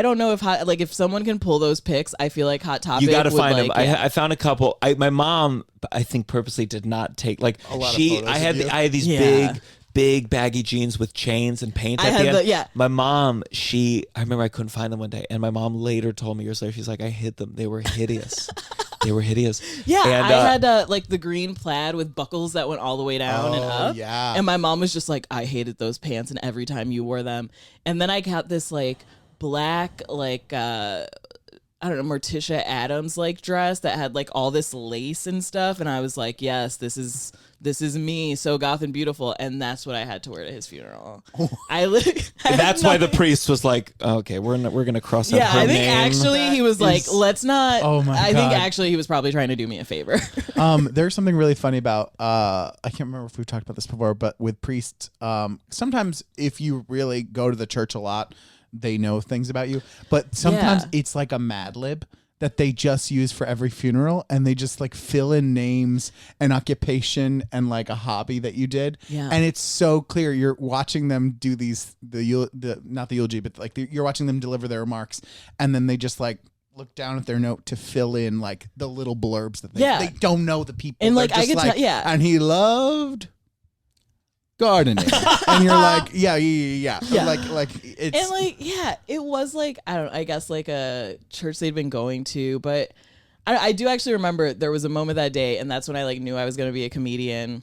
don't know if someone can pull those pics. I feel like Hot Topic. You got to would, find them. like, I found a couple. My mom, I think, purposely did not take like A lot of photos I of you? had these Yeah. big baggy jeans with chains and paint I at had the end. yeah. My mom, I remember I couldn't find them one day, and my mom later told me years later, she's like, I hid them. They were hideous. They were hideous. Yeah, and, I had like the green plaid with buckles that went all the way down and up. Yeah. And my mom was just like, I hated those pants, and every time you wore them. And then I got this like black like I don't know, Morticia Adams like dress that had like all this lace and stuff, and I was like, yes, this is me, so goth and beautiful, and that's what I had to wear to his funeral. That's why the priest was like, okay, we're gonna cross out Yeah, her I think name. actually he was like, let's not. Oh my I think God. actually he was probably trying to do me a favor. There's something really funny about I can't remember if we've talked about this before, but with priests, sometimes if you really go to the church a lot, they know things about you. But sometimes Yeah. it's like a Mad Lib that they just use for every funeral, and they just like fill in names and occupation and like a hobby that you did. Yeah. And it's so clear. You're watching them do not the eulogy, but like you're watching them deliver their remarks, and then they just like look down at their note to fill in like the little blurbs that they don't know the people. And, like, They're I just could tell- yeah. And he loved gardening. And you're like, yeah. Yeah. Like it's And like, yeah, it was like, I guess like a church they'd been going to, but I do actually remember there was a moment that day, and that's when I like knew I was going to be a comedian.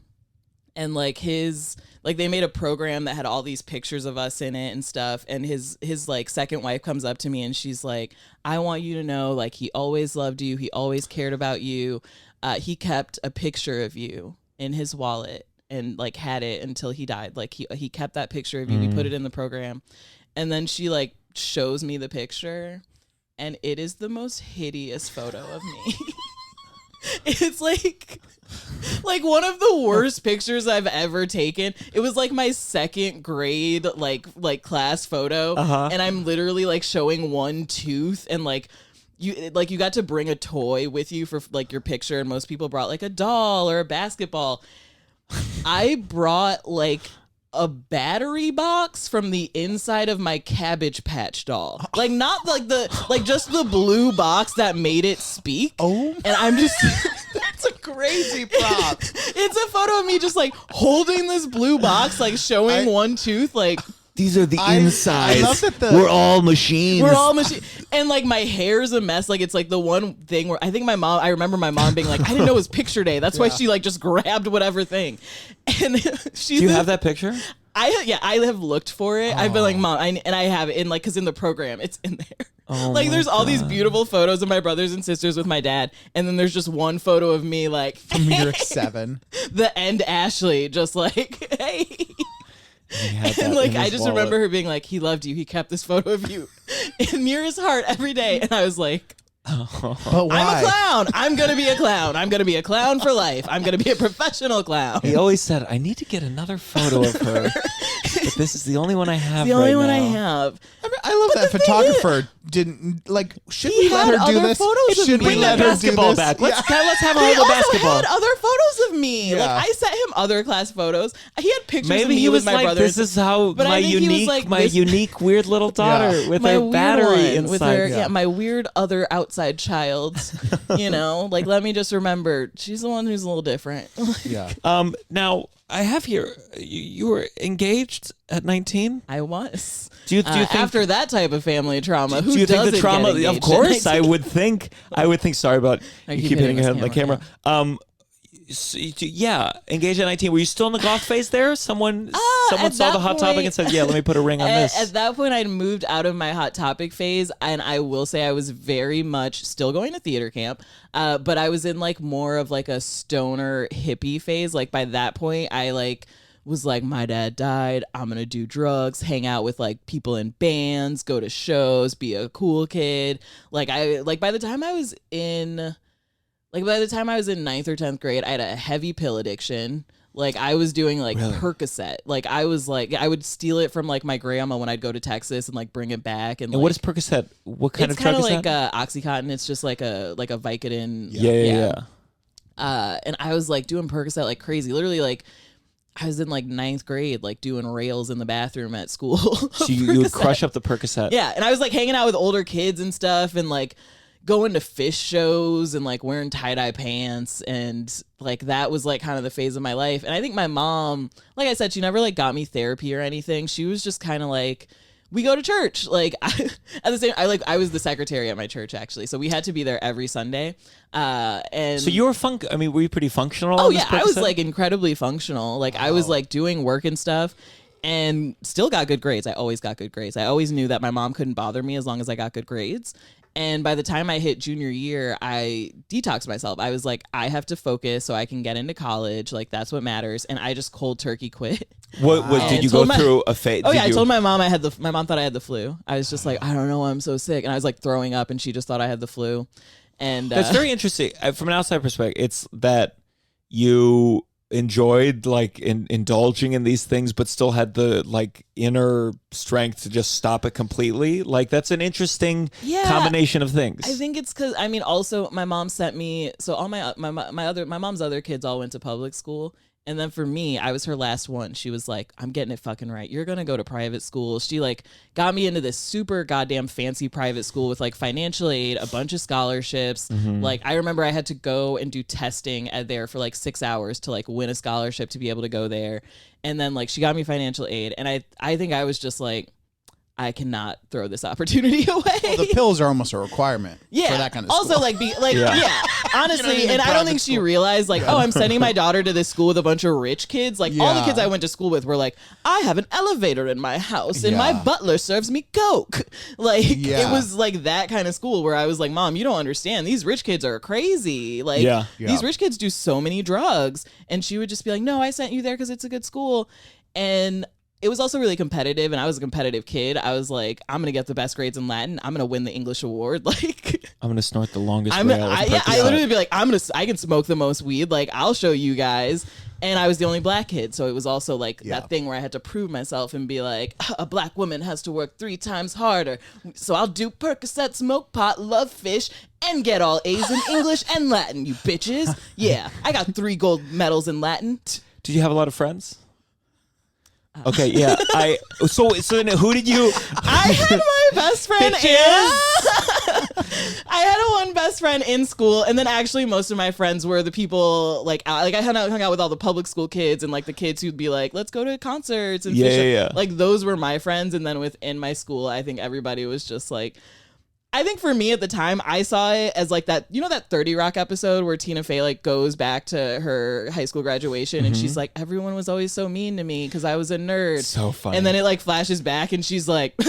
And like they made a program that had all these pictures of us in it and stuff. And his like second wife comes up to me and she's like, I want you to know, like, he always loved you. He always cared about you. He kept a picture of you in his wallet and like had it until he died. Like he kept that picture of you. He put it in the program. And then she like shows me the picture, and it is the most hideous photo of me. It's like one of the worst pictures I've ever taken. It was like my second grade like class photo, and I'm literally like showing one tooth, and like you got to bring a toy with you for like your picture, and most people brought like a doll or a basketball. I brought like a battery box from the inside of my Cabbage Patch doll. Like not like just the blue box that made it speak. Oh. And I'm just crazy prop. It's a photo of me just like holding this blue box, like showing one tooth, like. These are the insides. I love that we're all machines. We're all machine, and like my hair's a mess. Like it's like the one thing where I think I remember my mom being like, I didn't know it was picture day. That's why she like just grabbed whatever thing. And she's. Do you have that picture? I have looked for it. I've been like, Mom, and I have it in like, cause in the program it's in there. Oh like there's all these beautiful photos of my brothers and sisters with my dad, and then there's just one photo of me like from year 7. The end Ashley, just like, hey. And like I just remember her being like, he loved you, he kept this photo of you near his heart every day, and I was like, but why? I'm a clown. I'm gonna be a clown. I'm gonna be a clown for life. I'm gonna be a professional clown. He always said, I need to get another photo of her, but this is the only one I have. The only right one now. I have. I mean, I love that photographer didn't like. Should we let her do this? Should we Bring let that her do basketball this? back. Let's have a He little also basketball. had other photos of me. Yeah. Like I sent him other class photos. He had pictures of Maybe me he with was my like, brother. this is how But my I think he was unique, like, my this- unique weird little daughter with my her weird battery one, inside. with her, my weird other outside child. You know, like let me just remember, she's the one who's a little different. Yeah. Now I have here. You were engaged at 19. I was. Do you think after that type of family trauma? Who do you think the doesn't trauma? get Of engaged course, at I 19? would think. Sorry about I you keep keep hitting hitting your head on the this camera. camera, Yeah, engaged at 19. Were you still in the goth phase there? Someone at saw the that hot topic point- and said, "Yeah, let me put a ring on this." At that point, I'd moved out of my hot topic phase, and I will say I was very much still going to theater camp, but I was in like more of like a stoner hippie phase. Like by that point, I like was like, my dad died, I'm gonna do drugs, hang out with like people in bands, go to shows, be a cool kid. By the time I was in 9th or 10th grade, I had a heavy pill addiction. Like I was doing like Percocet. Like I was like, I would steal it from like my grandma when I'd go to Texas and like bring it back. And what is Percocet? What kind of drug is like that? Oxycontin. It's just like a Vicodin. Yeah. And I was like doing Percocet like crazy. Literally like I was in like 9th grade, like doing rails in the bathroom at school. So you would crush up the Percocet. Yeah, and I was like hanging out with older kids and stuff, and like going to fish shows and like wearing tie-dye pants, and like that was like kind of the phase of my life. And I think my mom, like I said, she never like got me therapy or anything. She was just kind of like, we go to church. Like I was the secretary at my church actually, so we had to be there every Sunday. And so you were were you pretty functional? oh on this yeah, I was Percocet? like incredibly functional. Like I was like doing work and stuff, and still got good grades. I always got good grades. I always knew that my mom couldn't bother me as long as I got good grades. And by the time I hit junior year, I detoxed myself. I was like, I have to focus so I can get into college. Like that's what matters. And I just cold turkey quit. Did you go through a phase? Oh yeah, I told my mom my mom thought I had the flu. I was just like, I don't know, I'm so sick, and I was like throwing up, and she just thought I had the flu. And that's very interesting from an outside perspective. It's that you enjoyed like indulging in these things, but still had the like inner strength to just stop it completely. Like that's an interesting combination of things. I think it's because also my mom sent me, so all my mom's other kids all went to public school. And then for me, I was her last one. She was like, I'm getting it fucking right. You're going to go to private school. She like got me into this super goddamn fancy private school with like financial aid, a bunch of scholarships. Like I remember I had to go and do testing there for like 6 hours to like win a scholarship to be able to go there. And then like she got me financial aid. And I think I was just like, I cannot throw this opportunity away. Well, the pills are almost a requirement for that kind of school. Also, honestly, and I don't think she realized, like, I'm sending my daughter to this school with a bunch of rich kids. Like, all the kids I went to school with were like, I have an elevator in my house, and my butler serves me Coke. Like, it was like that kind of school where I was like, Mom, you don't understand. These rich kids are crazy. Like, these rich kids do so many drugs. And she would just be like, no, I sent you there because it's a good school. And it was also really competitive, and I was a competitive kid. I was like, I'm gonna get the best grades in Latin. I'm gonna win the English award. Like, I'm gonna snort the longest. I literally be like, I can smoke the most weed. Like, I'll show you guys. And I was the only black kid, so it was also like that thing where I had to prove myself and be like, a black woman has to work 3 times harder. So I'll do Percocet, smoke pot, love fish, and get all A's in English and Latin. You bitches. Yeah, I got 3 gold medals in Latin. Did you have a lot of friends? Okay, yeah. So then who did you? I had my best friend Anna. I had one best friend in school, and then actually most of my friends were the people like I hung out with all the public school kids and like the kids who'd be like, let's go to concerts and like those were my friends. And then within my school, I think everybody was just like, I think for me at the time, I saw it as like that, you know, that 30 Rock episode where Tina Fey like goes back to her high school graduation and she's like, everyone was always so mean to me because I was a nerd. So funny. And then it like flashes back and she's like,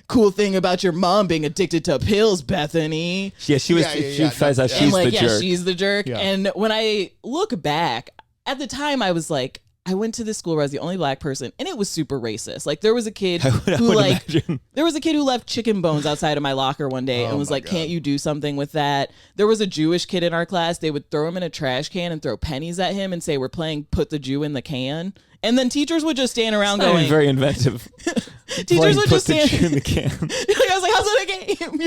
cool thing about your mom being addicted to pills, Bethany. Yeah, she was. She finds out she's like, the jerk. She's the jerk. Yeah. And when I look back at the time, I was like, I went to this school where I was the only black person, and it was super racist. Like there was a kid who like imagine. There was a kid who left chicken bones outside of my locker one day and was like, "Can't you do something with that?" There was a Jewish kid in our class. They would throw him in a trash can and throw pennies at him and say, "We're playing put the Jew in the can." And then teachers would just stand around It's not going, even very inventive. Teachers would just stand in the can. I was like, "How's that a game?"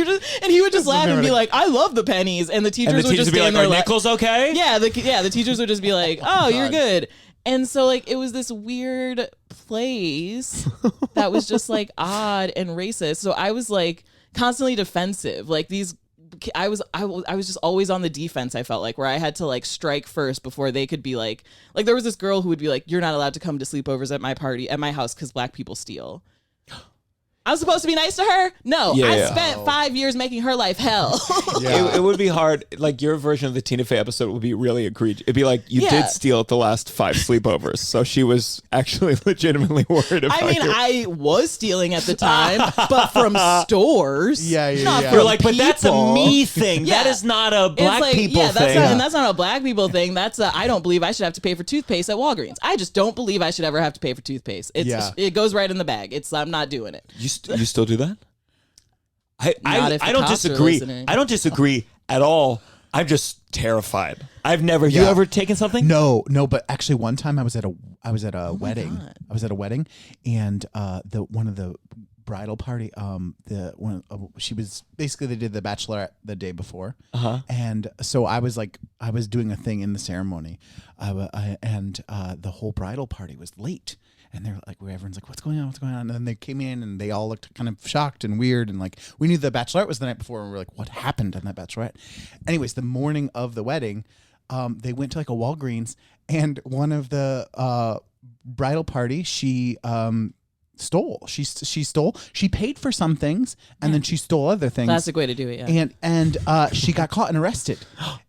And he would just laugh and be like, "I love the pennies." And the teachers would just be stand like, there "Are nickels okay?" Yeah, the teachers would just be like, "Oh, you're good." And so like it was this weird place that was just like odd and racist. So I was like constantly defensive. Like I was just always on the defense. I felt like where I had to like strike first before they could be like there was this girl who would be like, "You're not allowed to come to sleepovers at my house because black people steal." I was supposed to be nice to her? No. I spent 5 years making her life hell. It would be hard. Like your version of the Tina Fey episode would be really egregious. It'd be like you did steal at the last 5 sleepovers, so she was actually legitimately worried about you. I was stealing at the time, but from stores. Not from You're like, but people. that's a me thing. That is not a black people thing. And that's not a black people thing. That's I don't believe I should have to pay for toothpaste at Walgreens. I just don't believe I should ever have to pay for toothpaste. It goes right in the bag. I'm not doing it. You still do that? I don't disagree. I don't disagree at all. I'm just terrified. I've never. You ever taken something? No. But actually, one time I was at a wedding. I was at a wedding, and one of the bridal party. She was basically they did the bachelorette the day before, and so I was doing a thing in the ceremony, and the whole bridal party was late. And they're like, everyone's like, what's going on? And then they came in and they all looked kind of shocked and weird. And like, we knew the bachelorette was the night before. And we were like, what happened on that bachelorette? Anyways, the morning of the wedding, they went to like a Walgreens, and one of the bridal party, she stole. She paid for some things and then she stole other things. Classic way to do it. Yeah. And she got caught and arrested.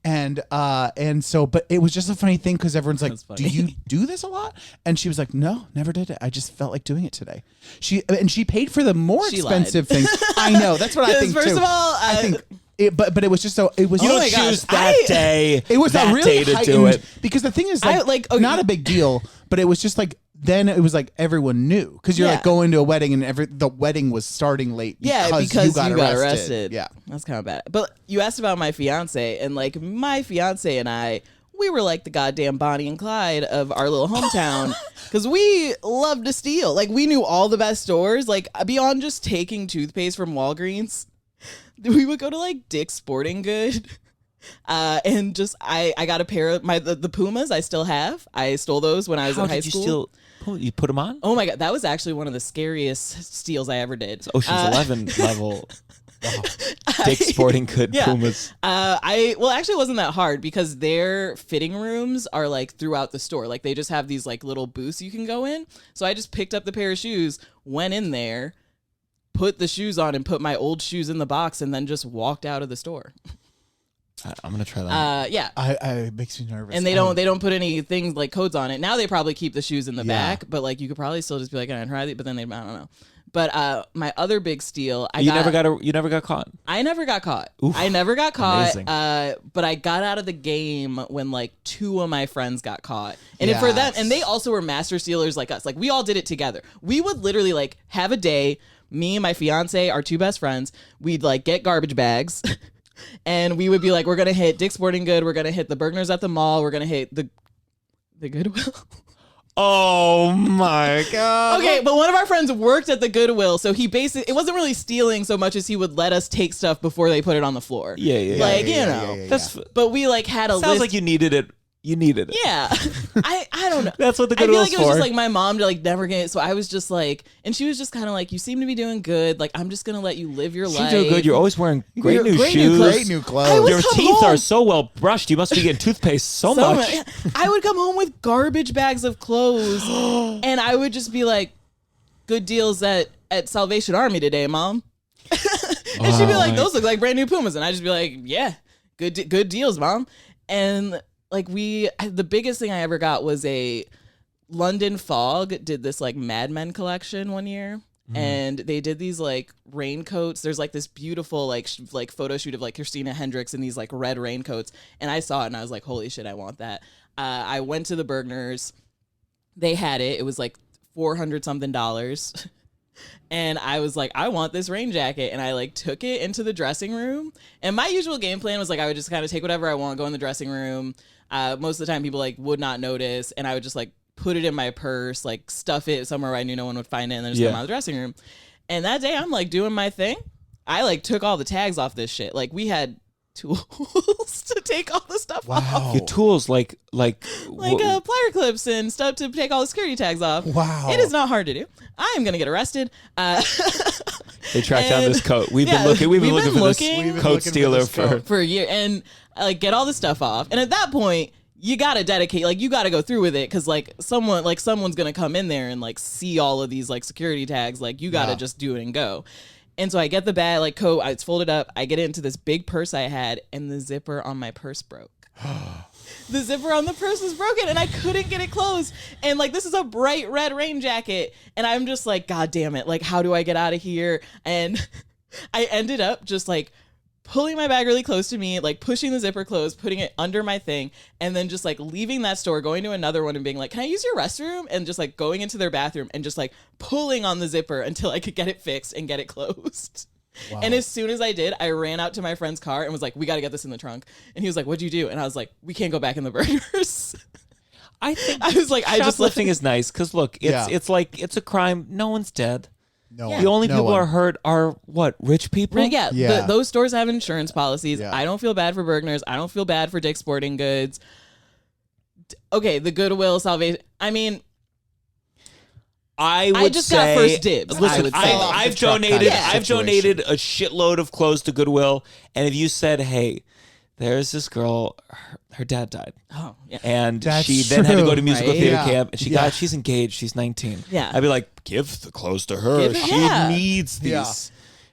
And so, but it was just a funny thing because everyone's like, "Do you do this a lot?" And she was like, "No, never did it. I just felt like doing it today." She paid for the more expensive things. I know, that's what I think. First too. of all, I think. But it was just so it was. You don't choose that day. It was that really day to do it because the thing is not a big deal. But it was just like then it was like everyone knew because you're like going to a wedding and the wedding was starting late. Because you got arrested. Yeah, that's kind of bad. But you asked about my fiance, and like my fiance and I, we were like the goddamn Bonnie and Clyde of our little hometown because we loved to steal. Like we knew all the best stores. Like beyond just taking toothpaste from Walgreens, we would go to like Dick's Sporting Good. And just I got a pair of the Pumas I still have. I stole those when I was in high school. You put them on? Oh my god, that was actually one of the scariest steals I ever did. It's Ocean's 11 level. Wow. Dick's Sporting Good Pumas. Actually it wasn't that hard because their fitting rooms are like throughout the store. Like they just have these like little booths you can go in. So I just picked up the pair of shoes, went in there, put the shoes on and put my old shoes in the box and then just walked out of the store. I'm gonna try that. Yeah. It makes me nervous. And they don't put any things like codes on it. Now they probably keep the shoes in the back, but like you could probably still just be like, I try it, but then I don't know. But my other big steal, you never got caught. I never got caught. Oof, I never got caught. amazing. But I got out of the game when like 2 of my friends got caught, and for them, and they also were master stealers like us. Like we all did it together. We would literally like have a day. Me and my fiance, our 2 best friends, we'd like get garbage bags. And we would be like, we're going to hit Dick's Sporting Good. We're going to hit the Bergner's at the mall. We're going to hit the Goodwill. Oh, my God. Okay, but one of our friends worked at the Goodwill. So he basically, it wasn't really stealing so much as he would let us take stuff before they put it on the floor. Yeah. Like, you know. That's, but we like had a list. Sounds like you needed it. You needed it. Yeah. I don't know. That's what the I feel Goodwill's like it was for. just like my mom to like never get it. So I was just like, and she was just kind of like, you seem to be doing good. Like, I'm just going to let you live your life. You do good. You're always wearing great new great new shoes. clothes. Great new I clothes. would Your come teeth home- are so well brushed. You must be getting toothpaste so much. I would come home with garbage bags of clothes and I would just be like, good deals at Salvation Army today, Mom. And she'd be like, those look like brand new Pumas. And I'd just be like, yeah, good deals, Mom. And like the biggest thing I ever got was a London Fog did this like Mad Men collection one year. And they did these like raincoats. There's like this beautiful like photo shoot of like Christina Hendricks in these like red raincoats. And I saw it and I was like, holy shit, I want that. I went to the Bergners. They had it. It was like $400 something. And I was like, I want this rain jacket. And I like took it into the dressing room. And my usual game plan was like, I would just kind of take whatever I want, go in the dressing room. Most of the time people like would not notice. And I would just like put it in my purse, like stuff it somewhere where I knew no one would find it and then just come out of the dressing room. And that day I'm like doing my thing. I like took all the tags off this shit. Like we had tools to take all the stuff off. Your tools like Plier clips and stuff to take all the security tags off. Wow. It is not hard to do. I am going to get arrested. they tracked down this coat. We've been looking for this coat stealer for a year and like get all the stuff off. And at that point, you got to dedicate, like you got to go through with it because like someone's going to come in there and like see all of these like security tags. Like you got to just do it and go. And so I get the bag, like coat, it's folded up. I get it into this big purse I had, and the zipper on my purse broke. The zipper on the purse was broken, and I couldn't get it closed. And like, this is a bright red rain jacket, and I'm just like, God damn it! Like, how do I get out of here? And I ended up just like pulling my bag really close to me, like pushing the zipper closed, putting it under my thing, and then just like leaving that store, going to another one and being like, can I use your restroom? And just like going into their bathroom and just like pulling on the zipper until I could get it fixed and get it closed. Wow. And as soon as I did, I ran out to my friend's car and was like, we got to get this in the trunk. And he was like, what'd you do? And I was like, we can't go back in the Bergners. I think I was like, shoplifting is nice because look, it's like it's a crime. No one's dead. No, Yeah. The only people one. are hurt are what? Rich people? Right, yeah, Yeah. those stores have insurance policies. Yeah. I don't feel bad for Bergners. I don't feel bad for Dick's Sporting Goods. Okay, the Goodwill, Salvation. I mean, I just say, got first dibs. Listen, I would say. I've The truck donated. kind of I've donated a shitload of clothes to Goodwill, and if you said, "Hey, there's this girl, her dad died, Oh, yeah. and That's she then had to go to true, musical right? theater Yeah. camp, and Yeah. she's engaged, she's 19. Yeah. I'd be like, give the clothes to her. Give it- She yeah. needs these Yeah.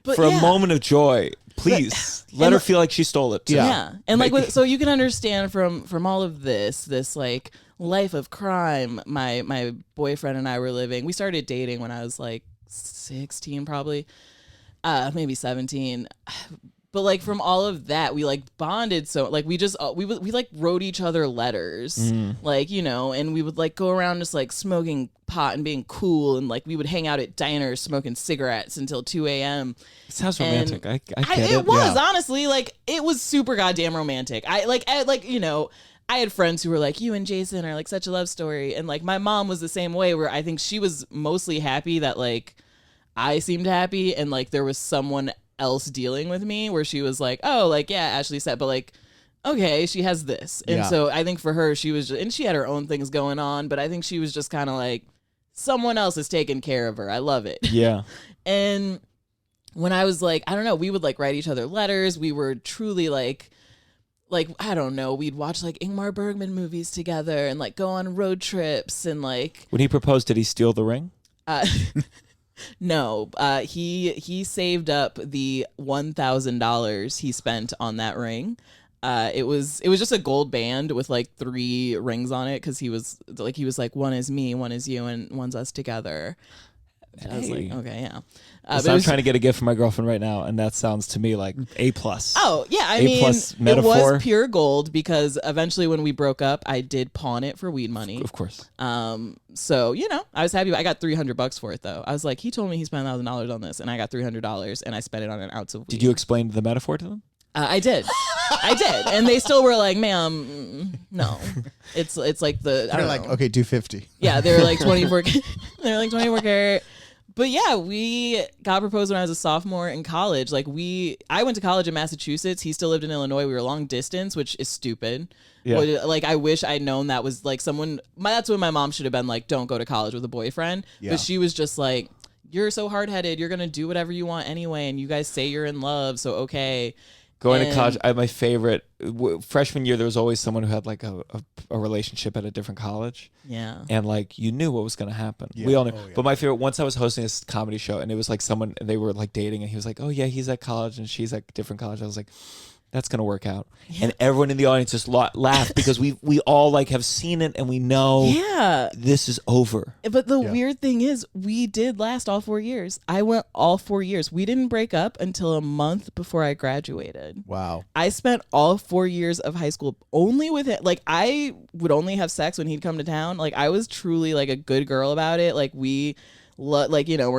But for yeah. a moment of joy. Please let her feel like she stole it. Too. Yeah. And like so you can understand from all of this like life of crime my boyfriend and I were living. We started dating when I was like 16 probably. Maybe 17. But like from all of that, we like bonded so like we like wrote each other letters, like, you know, and we would like go around just like smoking pot and being cool, and like we would hang out at diners smoking cigarettes until 2 a.m. It sounds And romantic. I get it. It was honestly like it was super goddamn romantic. I you know, I had friends who were like, you and Jason are like such a love story, and like my mom was the same way, where I think she was mostly happy that like I seemed happy and like there was someone else dealing with me, where she was like, oh, like, yeah, Ashley said, but like, okay, she has this. And Yeah. so I think for her, she was just, and she had her own things going on, but I think she was just kind of like, someone else is taking care of her. I love it. Yeah. And when I was like, I don't know, we would like write each other letters. We were truly like, I don't know, we'd watch like Ingmar Bergman movies together and like go on road trips and like, When he proposed, did he steal the ring? no, he saved up the $1,000 he spent on that ring. It was just a gold band with like 3 rings on it, because he was like, one is me, one is you, and one's us together. I was like, Hey. okay, yeah. I'm But it was- trying to get a gift for my girlfriend right now, and that sounds to me like A+. Oh, yeah, I A mean, plus it metaphor. was pure gold, because eventually when we broke up, I did pawn it for weed money. Of course. So, you know, I was happy. I got $300 for it, though. I was like, he told me he spent $1,000 on this, and I got $300, and I spent it on an ounce of weed. Did you explain the metaphor to them? I did. I did. And they still were like, ma'am, no. It's like the, I They're don't like, know. okay, do 50. Yeah, they were like 24. They're like 24 karat. But yeah, we got proposed when I was a sophomore in college. Like I went to college in Massachusetts. He still lived in Illinois. We were long distance, which is stupid. Yeah. Like I wish I'd known that was like that's when my mom should have been like, don't go to college with a boyfriend. Yeah. But she was just like, you're so hard-headed. You're going to do whatever you want anyway. And you guys say you're in love. So, okay. Going to college, my favorite freshman year, there was always someone who had like a relationship at a different college. Yeah. And like you knew what was going to happen. Yeah. We all knew. Oh, yeah. But my favorite, once I was hosting this comedy show and it was like someone, they were like dating and he was like, oh yeah, he's at college and she's at different college. I was like, that's going to work out. Yeah. And everyone in the audience just laughed because we all like have seen it and we know this is over. But the weird thing is we did last all 4 years. I went all 4 years. We didn't break up until a month before I graduated. Wow. I spent all 4 years of high school only with him. Like I would only have sex when he'd come to town. Like I was truly like a good girl about it. Like we're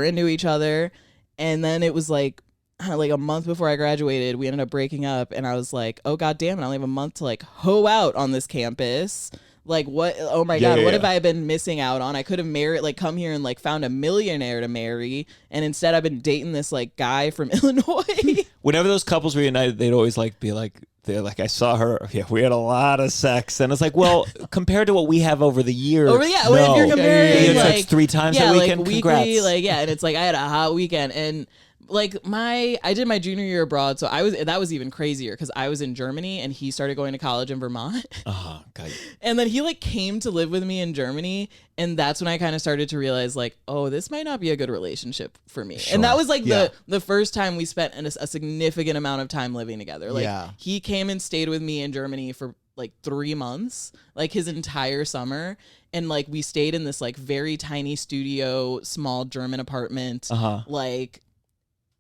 into each other. And then it was like a month before I graduated, we ended up breaking up, and I was like, oh god damn it, I only have a month to like hoe out on this campus. Like what? Oh my god, what have I been missing out on? I could have come here and like found a millionaire to marry, and instead I've been dating this like guy from Illinois. Whenever those couples reunited, they'd always like be like, they're like, I saw her. Yeah, we had a lot of sex, and it's like, well, compared to what we have over the year, Well, if you're comparing like like 3 times a weekend, like congrats. weekly, and it's like I had a hot weekend, and like I did my junior year abroad, so that was even crazier because I was in Germany and he started going to college in Vermont. Oh, God. And then he like came to live with me in Germany, and that's when I kind of started to realize like, oh, this might not be a good relationship for me. Sure. And that was like the first time we spent a significant amount of time living together. Like he came and stayed with me in Germany for like 3 months, like his entire summer. And like we stayed in this like very tiny studio, small German apartment. Like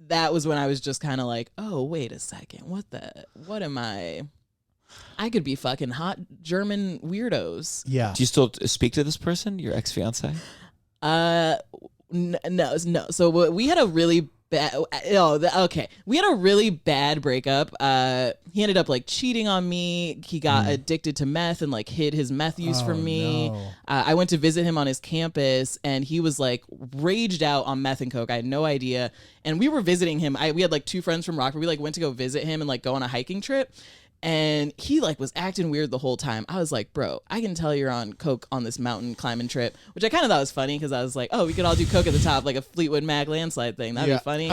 that was when I was just kind of like, oh, wait a second. What am I could be fucking hot German weirdos. Yeah. Do you still speak to this person, your ex-fiance? No. So we had a really bad, we had a really bad breakup. He ended up like cheating on me. He got addicted to meth and like hid his meth use from me. No. I went to visit him on his campus and he was like raged out on meth and coke. I had no idea. And we were visiting him. We had like 2 friends from Rockford. We like went to go visit him and like go on a hiking trip. And he like was acting weird the whole time. I was like, bro, I can tell you're on coke on this mountain climbing trip, which I kind of thought was funny because I was like, oh, we could all do coke at the top, like a Fleetwood Mac landslide thing. That'd be funny.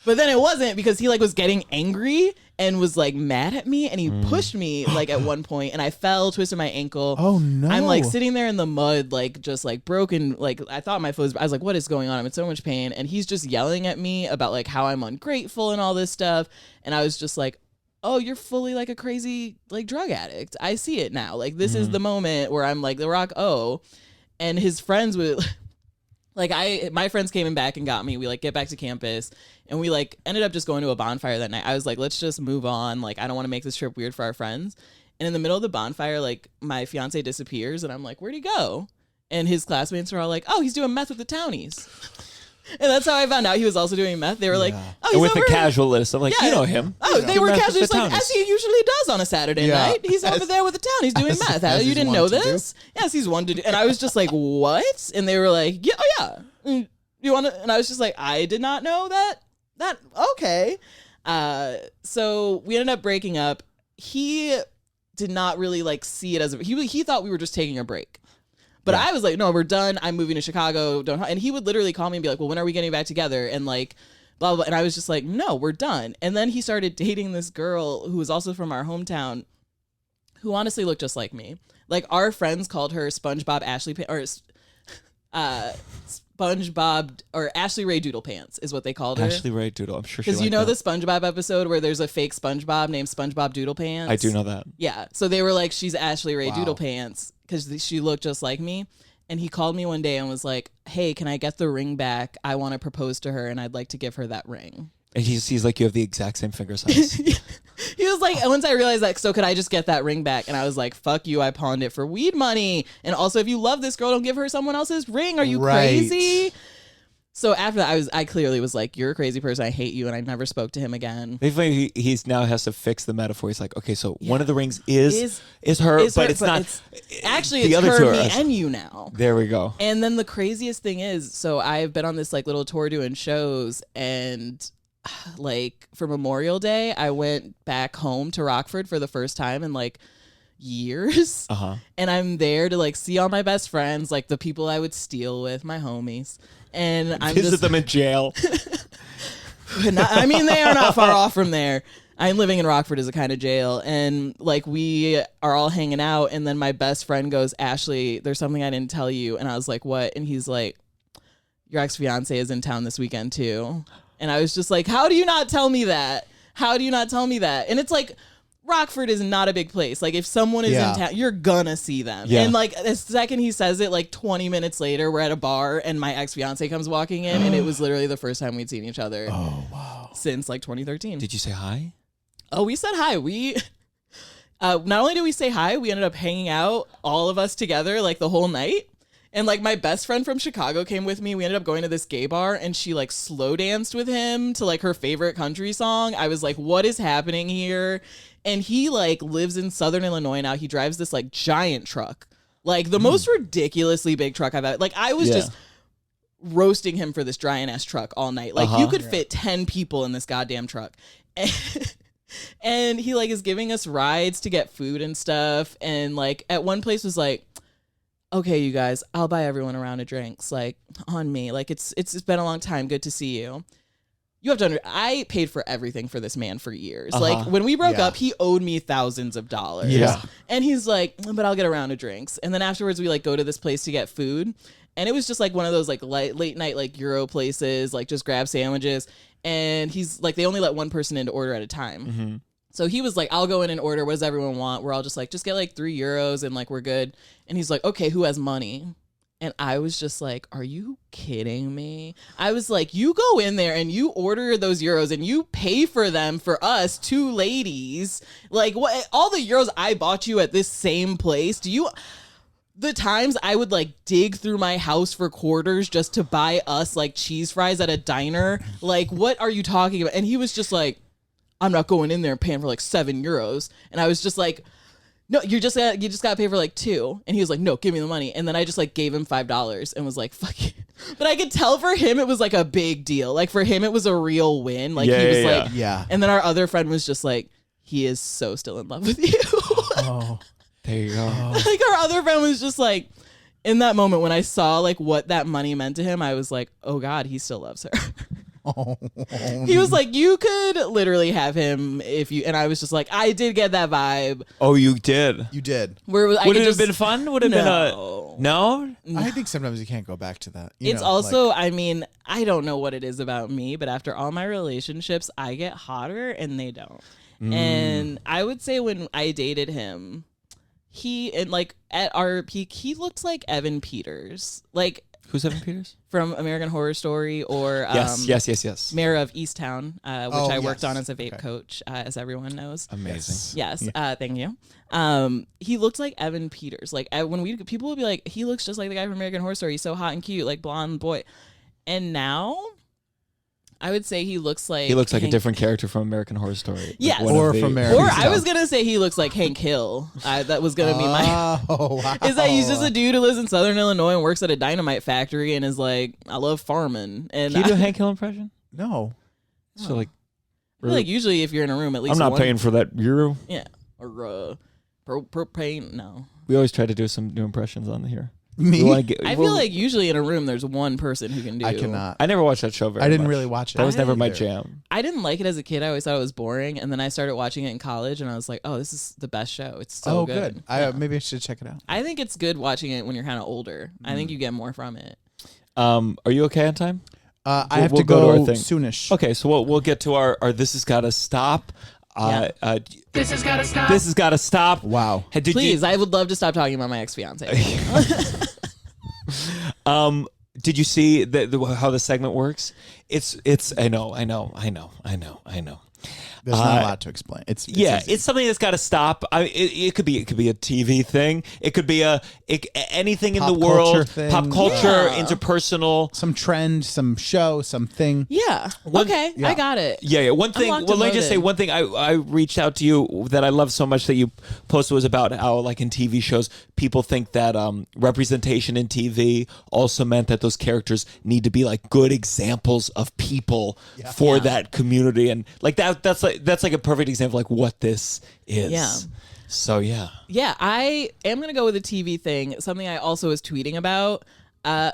But then it wasn't because he like was getting angry and was like mad at me and he pushed me like at one point and I fell, twisted my ankle. Oh no. I'm like sitting there in the mud, like just like broken. Like I thought my foot was, I was like, what is going on? I'm in so much pain. And he's just yelling at me about like how I'm ungrateful and all this stuff. And I was just like, oh, you're fully like a crazy like drug addict. I see it now. Like this is the moment where I'm like the rock. Oh, and his friends would my friends came back and got me. We like get back to campus and we like ended up just going to a bonfire that night. I was like, let's just move on. Like I don't want to make this trip weird for our friends. And in the middle of the bonfire, like my fiance disappears and I'm like, where'd he go? And his classmates were all like, oh, he's doing meth with the townies. And that's how I found out he was also doing meth. They were like, oh, he's And with over the casual list, I'm like, you know him. Oh, they were meth with casually the just like, townies. as he usually does on a Saturday night. He's over there with the town. He's doing meth. as You he's didn't wont know to do. this? Yes, he's one to do. And I was just like, what? And they were like, yeah, oh yeah. You want to? And I was just like, I did not know that. Okay. So we ended up breaking up. He did not really like see it as he thought we were just taking a break. But I was like, no, we're done. I'm moving to Chicago. And he would literally call me and be like, well, when are we getting back together? And like, blah, blah, blah. And I was just like, no, we're done. And then he started dating this girl who was also from our hometown who honestly looked just like me. Like our friends called her SpongeBob Ashley, or SpongeBob or Ashley Ray Doodle Pants is what they called her. Ashley Ray Doodle. I'm sure she Because you know the SpongeBob episode where there's a fake SpongeBob named SpongeBob Doodle Pants? I do know that. Yeah. So they were like, she's Ashley Ray Doodle Pants because she looked just like me. And he called me one day and was like, hey, can I get the ring back? I want to propose to her and I'd like to give her that ring. And he's like, you have the exact same finger size. He was like, once I realized that, so could I just get that ring back? And I was like, fuck you, I pawned it for weed money. And also, if you love this girl, don't give her someone else's ring. Are you crazy? So after that, I clearly was like, "You're a crazy person. I hate you," and I never spoke to him again. He's now has to fix the metaphor. He's like, okay, so one of the rings is her, but it's not. Actually, the it's other her, two me, are- and you now. There we go. And then the craziest thing is, so I've been on this like little tour doing shows, and like for Memorial Day, I went back home to Rockford for the first time in like years. And I'm there to like see all my best friends, like the people I would steal with, my homies. And I'm Visit just them in jail. I mean, they are not far off from there. I'm living in Rockford as a kind of jail, and like we are all hanging out, and then my best friend goes, "Ashley, there's something I didn't tell you," and I was like, "What?" And he's like, "Your ex-fiance is in town this weekend too," and I was just like, "How do you not tell me that? How do you not tell me that?" And it's like, Rockford is not a big place. Like if someone is in town, you're gonna see them. Yeah. And like the second he says it, like 20 minutes later, we're at a bar and my ex-fiance comes walking in, and it was literally the first time we'd seen each other. Oh wow. Since like 2013. Did you say hi? Oh, we said hi. We not only did we say hi, we ended up hanging out, all of us together, like the whole night. And like my best friend from Chicago came with me. We ended up going to this gay bar, and she like slow danced with him to like her favorite country song. I was like, what is happening here? And he like lives in Southern Illinois now. He drives this like giant truck, like the most ridiculously big truck I've had. Like I was just roasting him for this giant ass truck all night. Like you could fit 10 people in this goddamn truck. And he like is giving us rides to get food and stuff. And like at one place was like, "Okay, you guys, I'll buy everyone a round of drinks, like on me. Like it's been a long time. Good to see you." You have to I paid for everything for this man for years. Like when we broke up, he owed me thousands of dollars. Yeah. And he's like, "But I'll get a round of drinks." And then afterwards we like go to this place to get food. And it was just like one of those like late night like Euro places, like just grab sandwiches. And he's like, they only let one person in to order at a time. So he was like, "I'll go in and order. What does everyone want?" We're all just like, "Just get like €3 and like we're good." And he's like, "Okay, who has money?" And I was just like, "Are you kidding me?" I was like, "You go in there and you order those euros and you pay for them for us two ladies. Like what? All the euros I bought you at this same place. Do you?" The times I would like dig through my house for quarters just to buy us like cheese fries at a diner. Like, what are you talking about? And he was just like, "I'm not going in there and paying for like €7. And I was just like, "No, you just got to pay for like 2. And he was like, "No, give me the money." And then I just like gave him $5 and was like, "Fuck you." But I could tell for him it was like a big deal. Like for him it was a real win. Like he was like, yeah. And then our other friend was just like, "He is so still in love with you." Oh. There you go. Like our other friend was just like, in that moment when I saw like what that money meant to him, I was like, "Oh God, he still loves her." He was like, "You could literally have him if you," and I was just like, I did get that vibe. Oh, you did. You did. Where Would it have been fun? Would it have No. been a no? I think sometimes you can't go back to that. You It's know, also, like, I mean, I don't know what it is about me, but after all my relationships, I get hotter and they don't. And I would say when I dated him, he, and like at our peak, he looked like Evan Peters, like Who's Evan Peters? from American Horror Story, or Yes. Mayor of Easttown, which I worked yes. on as a vape coach, as everyone knows. Amazing. Yes, thank you. He looked like Evan Peters. Like when people would be like, "He looks just like the guy from American Horror Story. He's so hot and cute, like blonde boy." And now, I would say he looks like a Hank- different character from American Horror Story. Like Yes. one Or of the- from American Or Horror I was gonna say he looks like Hank Hill. That was gonna be my. Oh wow. Is that he's just a dude who lives in Southern Illinois and works at a dynamite factory and is like, "I love farming." And Can you do a Hank Hill impression? No. So like, I feel like usually if you're in a room, at least I'm not one, paying for that euro. Yeah, or propane. No, We always try to do some new impressions on here. Me? We wanna get- I feel like usually in a room there's one person who can do. I cannot. I never watched that show very I didn't much. really watch it. That was never my either. jam. I didn't like it as a kid. I always thought it was boring, and then I started watching it in college, and I was like, "Oh, this is the best show. It's so Oh, good." good. Yeah. Maybe I should check it out. I think it's good watching it when you're kind of older. I think you get more from it. Are you okay on time? I We'll- have we'll to go go, to our thing. soonish. Okay, so we'll get to our This Has Gotta Stop. This has got to stop. This Has Gotta Stop. Wow. Hey, did Please, I would love to stop talking about my ex-fiance. Did you see how the segment works? It's. I know. There's not a lot to explain. It's easy. It's something that's got to stop. It could be a TV thing. It could be anything Pop in the world, culture thing. pop culture, Yeah. interpersonal. Some trend, some show, something. Yeah. Okay. I got it. Yeah. One thing. locked Well, and let me just say loaded. one thing. I reached out to you that I love so much that you posted was about how, like, in TV shows, people think that representation in TV also meant that those characters need to be like good examples of people for that community, and like that's like a perfect example of like what this is. Yeah. So yeah. Yeah, I am going to go with a TV thing, something I also was tweeting about. I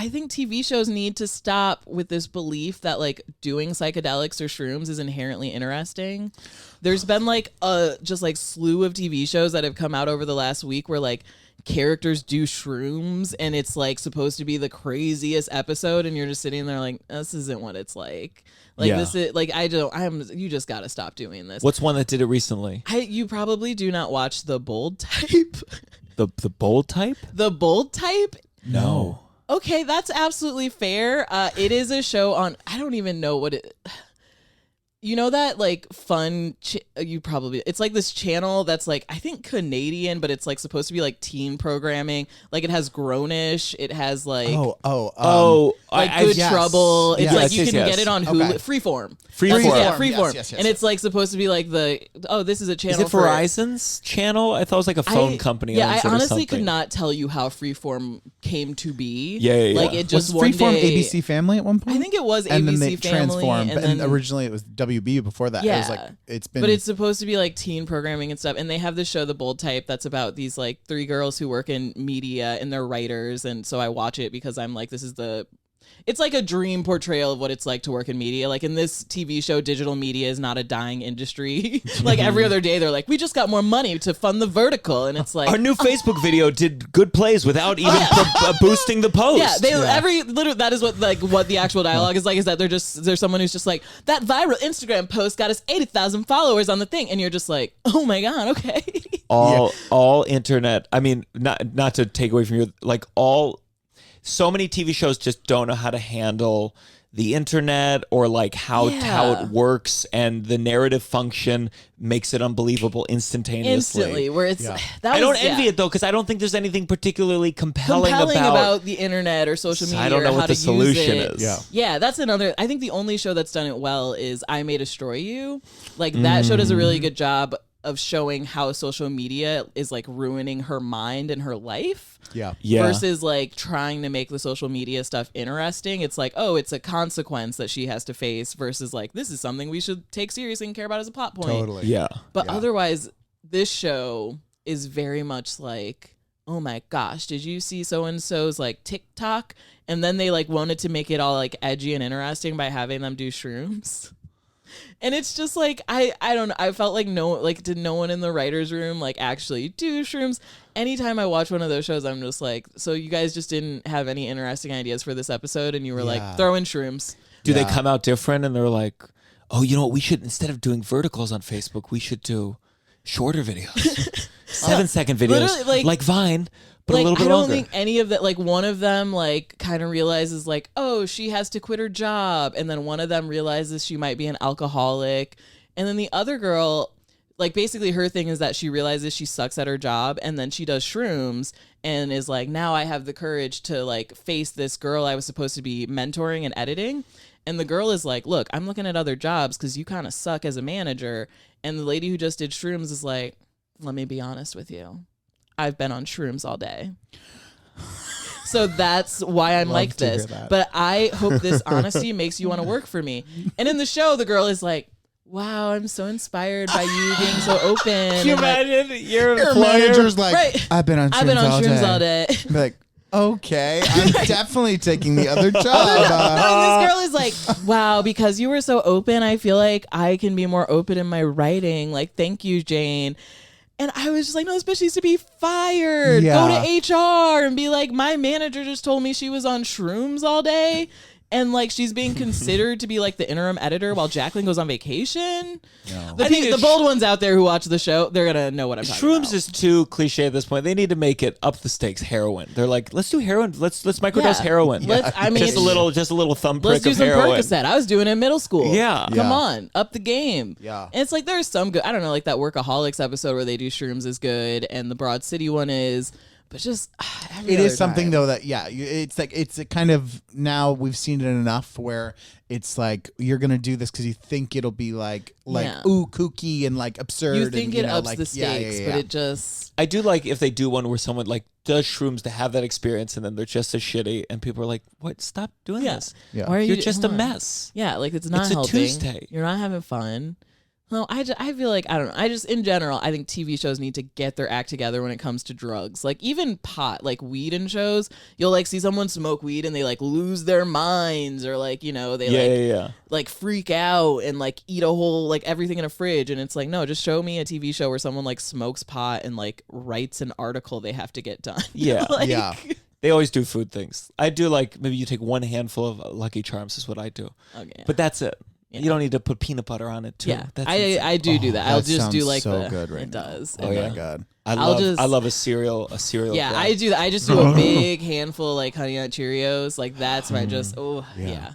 think TV shows need to stop with this belief that like doing psychedelics or shrooms is inherently interesting. There's been like a just like slew of TV shows that have come out over the last week where like characters do shrooms and it's like supposed to be the craziest episode and you're just sitting there like, this isn't what it's like. Like this is like you just got to stop doing this. What's one that did it recently? You probably do not watch The Bold Type. The Bold Type? The Bold Type? No. Okay, that's absolutely fair. It is a show on, I don't even know what it, you know that like fun, it's like this channel that's like, I think Canadian, but it's like supposed to be like teen programming. Like it has Grownish, it has like, like Good Trouble. It's like you can get it on Hulu. Okay. Freeform. Freeform. Yeah, Yes, Freeform. yes, And it's like supposed to be like this is a channel Is it for Verizon's channel? I thought it was like a phone company. Yeah, owns I it or honestly could something. not tell you how Freeform came to be. Yeah. Like it Was just one Freeform day, ABC Family at one point? I think it was and ABC then they Family, transformed. and And then originally it was WB before that. It was like it's been. But it's supposed to be like teen programming and stuff. And they have this show, The Bold Type, that's about these like three girls who work in media and they're writers. And so I watch it because I'm like, it's like a dream portrayal of what it's like to work in media. Like in this TV show, digital media is not a dying industry. Like every other day, they're like, we just got more money to fund the vertical. And it's like, Our new Facebook video did good plays without even boosting the post. literally that is what the actual dialogue is like, is that there's someone who's just like, that viral Instagram post got us 80,000 followers on the thing, and you're just like, oh my god, okay. all internet. I mean, not to take away from you, like so many TV shows just don't know how to handle the internet or like how it works, and the narrative function makes it unbelievable instantaneously. Instantly, where it's I don't envy it though, because I don't think there's anything particularly compelling about the internet or social media. I don't know or what how the to solution use it. is. Yeah, that's another. I think the only show that's done it well is I May Destroy You. Like that show does a really good job of showing how social media is like ruining her mind and her life. Yeah. Versus like trying to make the social media stuff interesting. It's like, oh, it's a consequence that she has to face, versus like, this is something we should take seriously and care about as a plot point. Totally. Yeah. But otherwise, this show is very much like, oh my gosh, did you see so-and-so's like TikTok? And then they like wanted to make it all like edgy and interesting by having them do shrooms. And it's just like, I don't know. I felt like did no one in the writer's room like actually do shrooms? Anytime I watch one of those shows, I'm just like, so you guys just didn't have any interesting ideas for this episode, and you were like, throw in shrooms. Do they come out different and they're like, oh, you know what? We should, instead of doing verticals on Facebook, we should do shorter videos. 7-second videos. Like Vine, but a little bit I don't longer. think any of that, like one of them like kind of realizes like, oh, she has to quit her job. And then one of them realizes she might be an alcoholic. And then the other girl, like basically her thing is that she realizes she sucks at her job, and then she does shrooms and is like, now I have the courage to like face this girl I was supposed to be mentoring and editing. And the girl is like, look, I'm looking at other jobs because you kind of suck as a manager. And the lady who just did shrooms is like, let me be honest with you. I've been on shrooms all day. So that's why I'm like this. But I hope this honesty makes you want to work for me. And in the show, the girl is like, wow, I'm so inspired by you being so open. Can you imagine your manager's like, Right. I've been on shrooms all day. Be like, okay, I'm definitely taking the other job. This girl is like, wow, because you were so open, I feel like I can be more open in my writing. Like, thank you, Jane. And I was just like, no, this bitch needs to be fired. Yeah. Go to HR and be like, my manager just told me she was on shrooms all day. And like she's being considered to be like the interim editor while Jacqueline goes on vacation. No. The bold ones out there who watch the show, they're gonna know what I'm talking about. Shrooms is too cliche at this point. They need to make it up the stakes. Heroin. They're like, let's do heroin. Let's microdose heroin. I mean, just a little thumbprint let's do of some heroin. Percocet. I was doing it in middle school. Yeah. Come on, up the game. Yeah. And it's like there's some good. I don't know, like that Workaholics episode where they do shrooms is good, and the Broad City one is. But just it is something though that it's like it's a kind of now we've seen it enough where it's like you're gonna do this because you think it'll be like ooh kooky and like absurd. You think and, it ups like, the stakes, but it just. I do like if they do one where someone like does shrooms to have that experience and then they're just as shitty and people are like, "What? Stop doing this. Yeah. Why are You're just a hold on. mess." Yeah, like it's not It's a helping. Tuesday. You're not having fun. No, I feel like, I don't know. I just, in general, I think TV shows need to get their act together when it comes to drugs. Like, even pot, like weed in shows, you'll, like, see someone smoke weed and they, like, lose their minds or, like, you know, they, like, freak out and, like, eat a whole, like, everything in a fridge. And it's like, no, just show me a TV show where someone, like, smokes pot and, like, writes an article they have to get done. Yeah. Like, Yeah. They always do food things. I do like maybe you take one handful of Lucky Charms is what I do. Okay. But that's it. Yeah. You don't need to put peanut butter on it too. Yeah, That's I do that. I'll that just do sounds like so the. good right it now. does. Oh It my does. god. I love a cereal. Yeah, grind. I do that. I just do a big handful of like Honey Nut Cheerios. Like that's where I just yeah.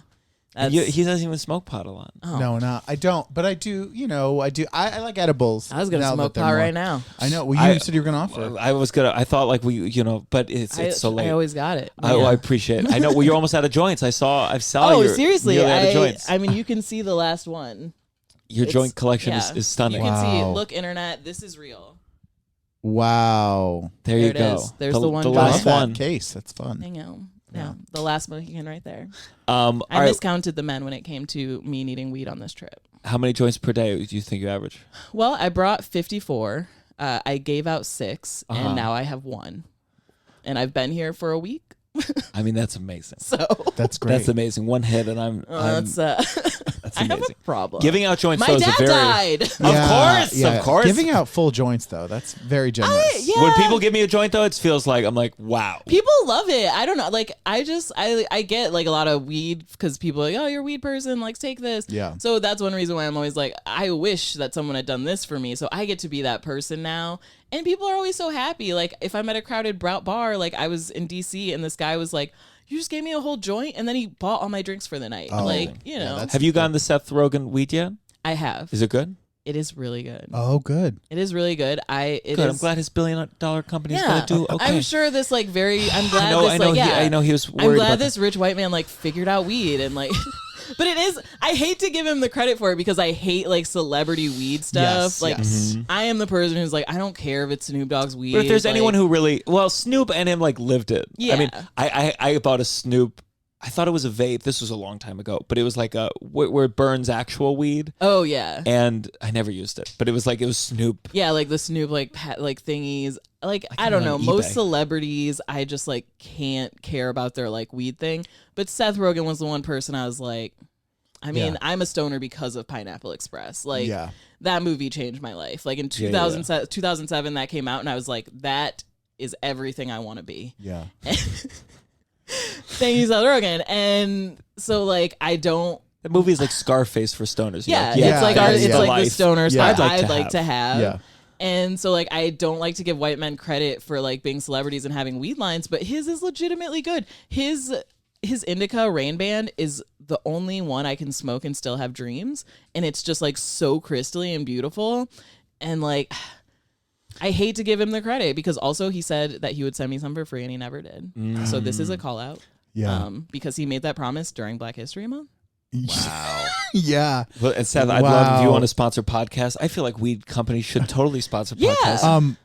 And he doesn't even smoke pot a lot. Oh. No, I don't. But I do. You know, I do. I like edibles. I was gonna now smoke that they're pot more- right now. I know. Well, you said you were gonna offer. I thought like but it's so late. I always got it. I appreciate it. I know. Well, you're almost out of joints. I saw Oh, you're seriously? nearly out of joints. I mean, you can see the last one. Your joint collection is stunning. You can see it. Wow. Look, internet. This is real. Wow. There you it go. is. There's the one The guy. Love last that one. case. That's fun. I know. Yeah, the last Mohican right there. All I right. miscounted the men when it came to me needing weed on this trip. How many joints per day do you think you average? Well, I brought 54. I gave out 6, Uh-huh. and now I have 1. And I've been here for a week. I mean, that's amazing. So That's great. That's amazing. One hit, and I'm that's that's I have amazing. a problem. Giving out joints. My though, is a dad very, died. Of course. Giving out full joints though, that's very generous. Yeah. When people give me a joint, though, it feels like I'm like, wow. People love it. I don't know. Like, I get like a lot of weed because people are like, oh, you're a weed person. Like, take this. Yeah. So that's one reason why I'm always like, I wish that someone had done this for me. So I get to be that person now. And people are always so happy. Like, if I'm at a crowded bar, like I was in DC and this guy was like, you just gave me a whole joint, and then he bought all my drinks for the night. Oh. Like, you Yeah, know, that's- Have you gotten the Seth Rogen weed yet? I have. Is it good? It is really good. Oh, good. It is really good. Good. I'm glad his $1 billion company is Yeah, going to do okay. I'm sure this like very. I'm glad I know. this like I know he was I'm worried glad about this rich white man like figured out weed and like. But it is. I hate to give him the credit for it because I hate like celebrity weed stuff. Yes, Like yes. I am the person who's like I don't care if it's Snoop Dogg's weed. But if there's like, anyone who really, Snoop and him like lived it. Yeah. I mean, I bought a Snoop. I thought it was a vape. This was a long time ago, but it was like where it burns actual weed, Oh yeah. and I never used it. But it was Snoop. Yeah, like the Snoop like like thingies. Like I don't know. on Most eBay. celebrities, I just like can't care about their like weed thing. But Seth Rogen was the one person I was like. I mean, Yeah. I'm a stoner because of Pineapple Express. Like Yeah. that movie changed my life. Like in Yeah, yeah. 2007 that came out and I was like, that is everything I want to be. Yeah. Thank you, Seth Rogen. And so like I don't The movie is like Scarface for stoners. You're yeah, like, it's like that is it's the like life the stoner Yeah. spot I'd I'd like to have. Yeah. And so like I don't like to give white men credit for like being celebrities and having weed lines, but his is legitimately good. His Indica Rain Band is the only one I can smoke and still have dreams, and it's just like so crystally and beautiful. And like I hate to give him the credit because also he said that he would send me some for free and he never did. So this is a call out. Yeah. Because he made that promise during Black History Month. Wow. Yeah. Well, and Seth, I'd love if you want to sponsor podcasts. I feel like weed companies should totally sponsor podcasts.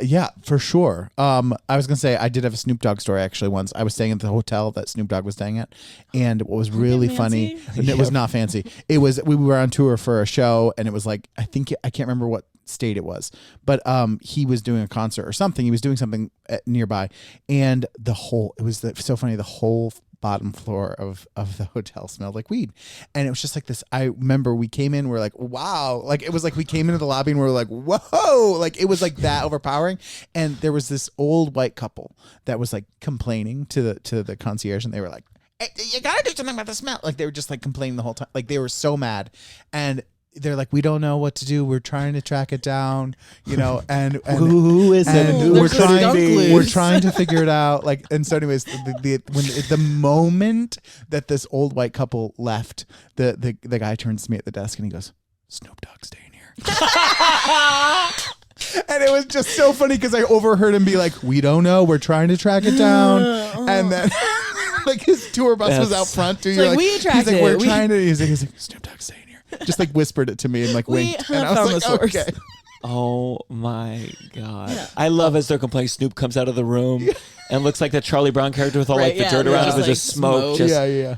Yeah, for sure. I was gonna say I did have a Snoop Dogg story actually once. I was staying at the hotel that Snoop Dogg was staying at, and what was really funny, and it was not fancy. It was we were on tour for a show, and it was like I can't remember what state it was, but he was doing a concert or something. He was doing something nearby, and it was so funny. The whole bottom floor of the hotel smelled like weed, and it was just like this. I remember we came in, we're like, wow, like it was like we came into the lobby and we were like, whoa, like it was like that overpowering. And there was this old white couple that was like complaining to the concierge, and they were like, You gotta do something about the smell. Like they were just like complaining the whole time. Like they were so mad, and they're like, we don't know what to do. We're trying to track it down, and Who is it? and we're There's trying to figure it out. Like, and so anyways, the moment that this old white couple left, the guy turns to me at the desk and he goes, Snoop Dogg's staying here. And it was just so funny because I overheard him be like, we don't know. We're trying to track it down. And then like his tour bus was out front too. Like, we tracked he's like, it. we're trying to, he's like, Snoop Dogg's staying here. Just like whispered it to me and like winked. And I found was the like, source. okay. Oh my God. Yeah. I love as they're complaining, Snoop comes out of the room and looks like that Charlie Brown character with all Right, like the yeah, dirt there's around it just, was like, just smoke. smoke. Yeah.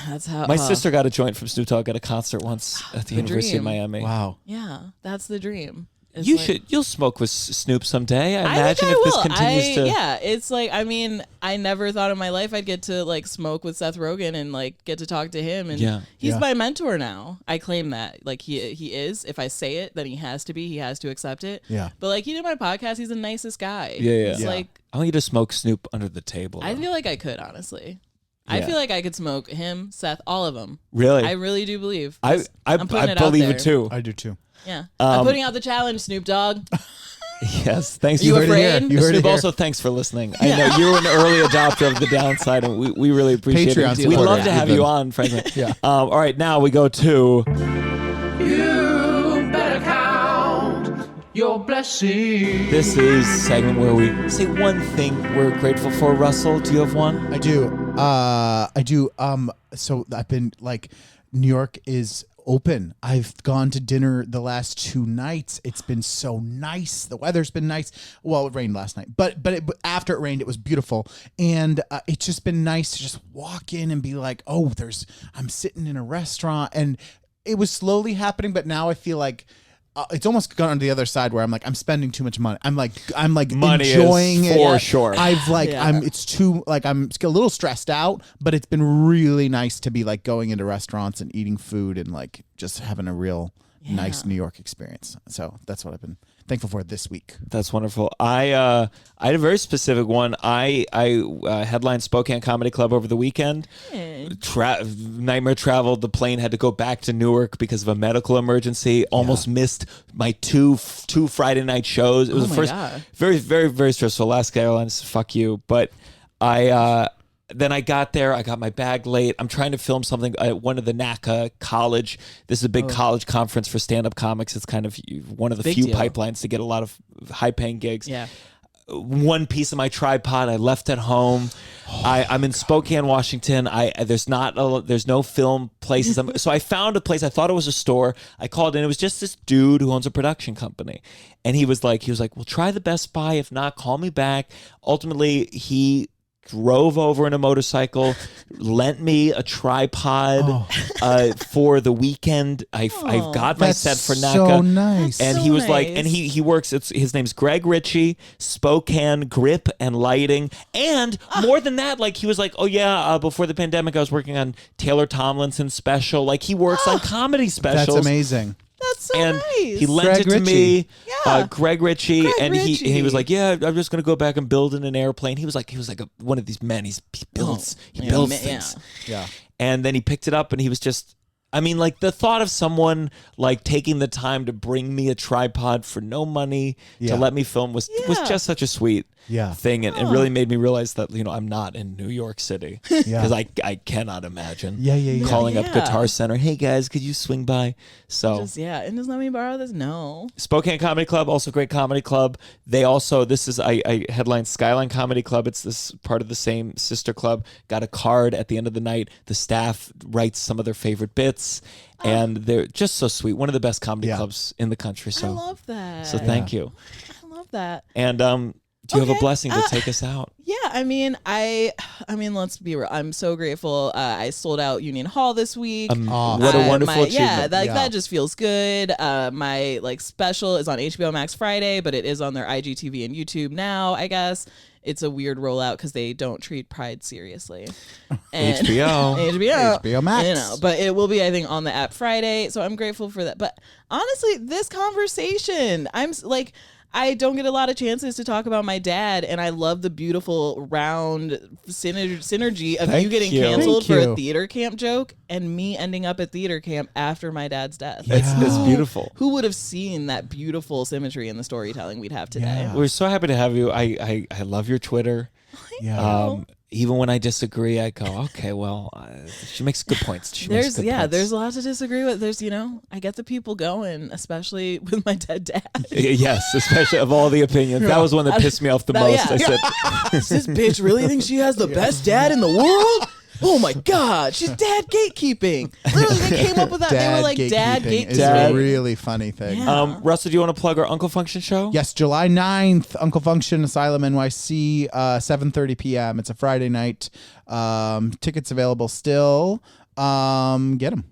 That's how My sister got a joint from Snoop Dogg at a concert once at the University of dream. Miami. Wow. Yeah, that's the dream. It's You'll smoke with Snoop someday. I I imagine think I if this will. continues to. Yeah, it's like, I mean, I never thought in my life I'd get to like smoke with Seth Rogen and like get to talk to him. And Yeah. he's Yeah. my mentor now. I claim that. Like he is. If I say it, then he has to be. He has to accept it. Yeah. But like he did my podcast. He's the nicest guy. Yeah. It's Yeah. like, I want you to smoke Snoop under the table. I though. feel like I could, honestly. I Yeah. feel like I could smoke him, Seth, all of them. Really? I really do believe. I I'm putting it out believe there. it too. I do too. Yeah. I'm putting out the challenge, Snoop Dogg. Yes. Thanks. You for afraid? You heard it Snoop, here. also thanks for listening. I know you're an early adopter of the downside, and we really appreciate Patreon it. We'd supporter, love to have even. you on, frankly. Yeah. All right, now we go to You better count your blessings. this is a segment where we say one thing we're grateful for. Russell, do you have one? I do. I do. So I've been like, New York is open. I've gone to dinner the last 2 nights. It's been so nice. The weather's been nice. Well, it rained last night, but after it rained, it was beautiful, and it's just been nice to just walk in and be like, oh, I'm sitting in a restaurant, and it was slowly happening, but now I feel like. It's almost gone on the other side where I'm like, I'm spending too much money. I'm like Money is enjoying it for sure. I've like, Yeah. it's too, like, I'm a little stressed out, but it's been really nice to be like going into restaurants and eating food and like just having a real nice New York experience. So that's what I've been thankful for this week. That's wonderful. I had a very specific one. I headlined Spokane Comedy Club over the weekend. Nightmare traveled. The plane had to go back to Newark because of a medical emergency. Almost missed my two Friday night shows. It was the my first God. very, very, very stressful. Alaska Airlines, fuck you. But then I got there. I got my bag late. I'm trying to film something at one of the NACA college. This is a big college conference for stand-up comics. It's kind of one of the Big few deal. pipelines to get a lot of high-paying gigs. Yeah. One piece of my tripod I left at home. I'm in Spokane, Washington. There's no film places. So I found a place. I thought it was a store. I called in. It was just this dude who owns a production company, and he was like, well, try the Best Buy. If not, call me back. Ultimately, he drove over in a motorcycle, lent me a tripod for the weekend. I've got my That's set for so NACA. nice. And So he was like, nice. and he works, his name's Greg Ritchie, Spokane Grip and Lighting. And more than that, like he was like, oh yeah, before the pandemic, I was working on Taylor Tomlinson's special. Like he works on comedy specials. That's amazing. That's so And nice. he lent Greg it to Ritchie. me, Yeah. Greg Ritchie, Greg and he Ritchie. was like, "Yeah, I'm just gonna go back and build in an airplane." He was like one of these men. He builds things. Yeah. And then he picked it up, and he was just. I mean, like the thought of someone like taking the time to bring me a tripod for no money Yeah. to let me film was just such a sweet thing, and it really made me realize that I'm not in New York City because I cannot imagine calling up Yeah. Guitar Center. Hey guys, could you swing by? So And just let me borrow this. No. Spokane Comedy Club, also a great comedy club. They also, I headline Skyline Comedy Club. It's this part of the same sister club. Got a card at the end of the night. The staff writes some of their favorite bits, and they're just so sweet. One of the best comedy clubs in the country. So, I love that. so thank you. I love that. And do you have a Okay, blessing to take us out? Yeah, I mean, let's be real. I'm so grateful. I sold out Union Hall this week. What a wonderful achievement. That just feels good. My special is on HBO Max Friday, but it is on their IGTV and YouTube now, I guess. It's a weird rollout because they don't treat Pride seriously. And HBO. HBO Max. but it will be, I think, on the app Friday. So I'm grateful for that. But honestly, this conversation, I don't get a lot of chances to talk about my dad, and I love the beautiful round synergy of Thank you getting you. canceled Thank for you. a theater camp joke and me ending up at theater camp after my dad's death. It's beautiful. Who would have seen that beautiful symmetry in the storytelling we'd have today? Yeah. We're so happy to have you. I love your Twitter. Yeah. Even when I disagree, I go, okay, well, she makes good points. She makes good points. There's a lot to disagree with. There's, I get the people going, especially with my dead dad. Yes, especially of all the opinions. That was one that pissed me off the most. Yeah. I said, Does this bitch really think she has the best dad in the world? Oh my God, she's dad gatekeeping. Literally, they came up with that. They were like, dad gatekeeping is gatekeeping. a really funny thing. Yeah. Russell, do you want to plug our Uncle Function show? Yes, July 9th, Uncle Function Asylum NYC, 7:30 p.m. It's a Friday night. Tickets available still. Get them.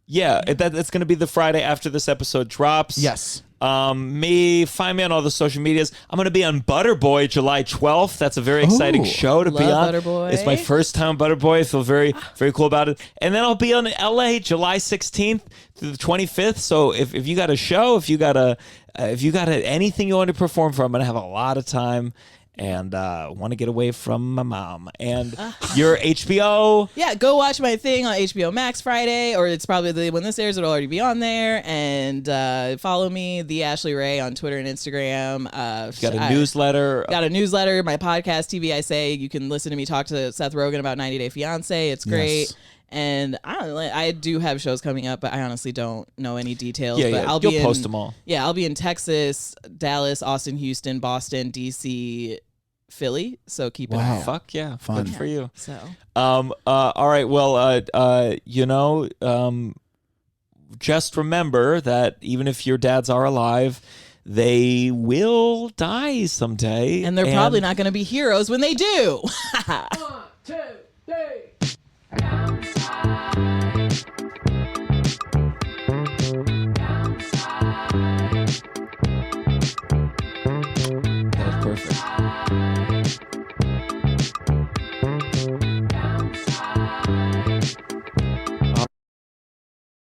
Yeah, that's going to be the Friday after this episode drops. Yes. Find me on all the social medias. I'm going to be on Butterboy July 12th. That's a very exciting show to be on. Butterboy. It's my first time on Butterboy. I feel very, very cool about it. And then I'll be on LA July 16th through the 25th. So if you got a show, if you got anything you want to perform for, I'm going to have a lot of time. And want to get away from my mom. And your HBO. Yeah, go watch my thing on HBO Max Friday, or it's probably when this airs, it'll already be on there. And follow me, The Ashley Ray, on Twitter and Instagram. Got a newsletter. Got a newsletter, my podcast, TV I Say. You can listen to me talk to Seth Rogen about 90 Day Fiancé. It's great. Yes. And I don't know, I do have shows coming up, but I honestly don't know any details. Yeah, but you'll post them all. Yeah, I'll be in Texas, Dallas, Austin, Houston, Boston, DC, Philly. So keep an eye out. Fuck yeah. Fun. Good for you. So all right. Well, just remember that even if your dads are alive, they will die someday. and they're probably not going to be heroes when they do. 1, 2, 3.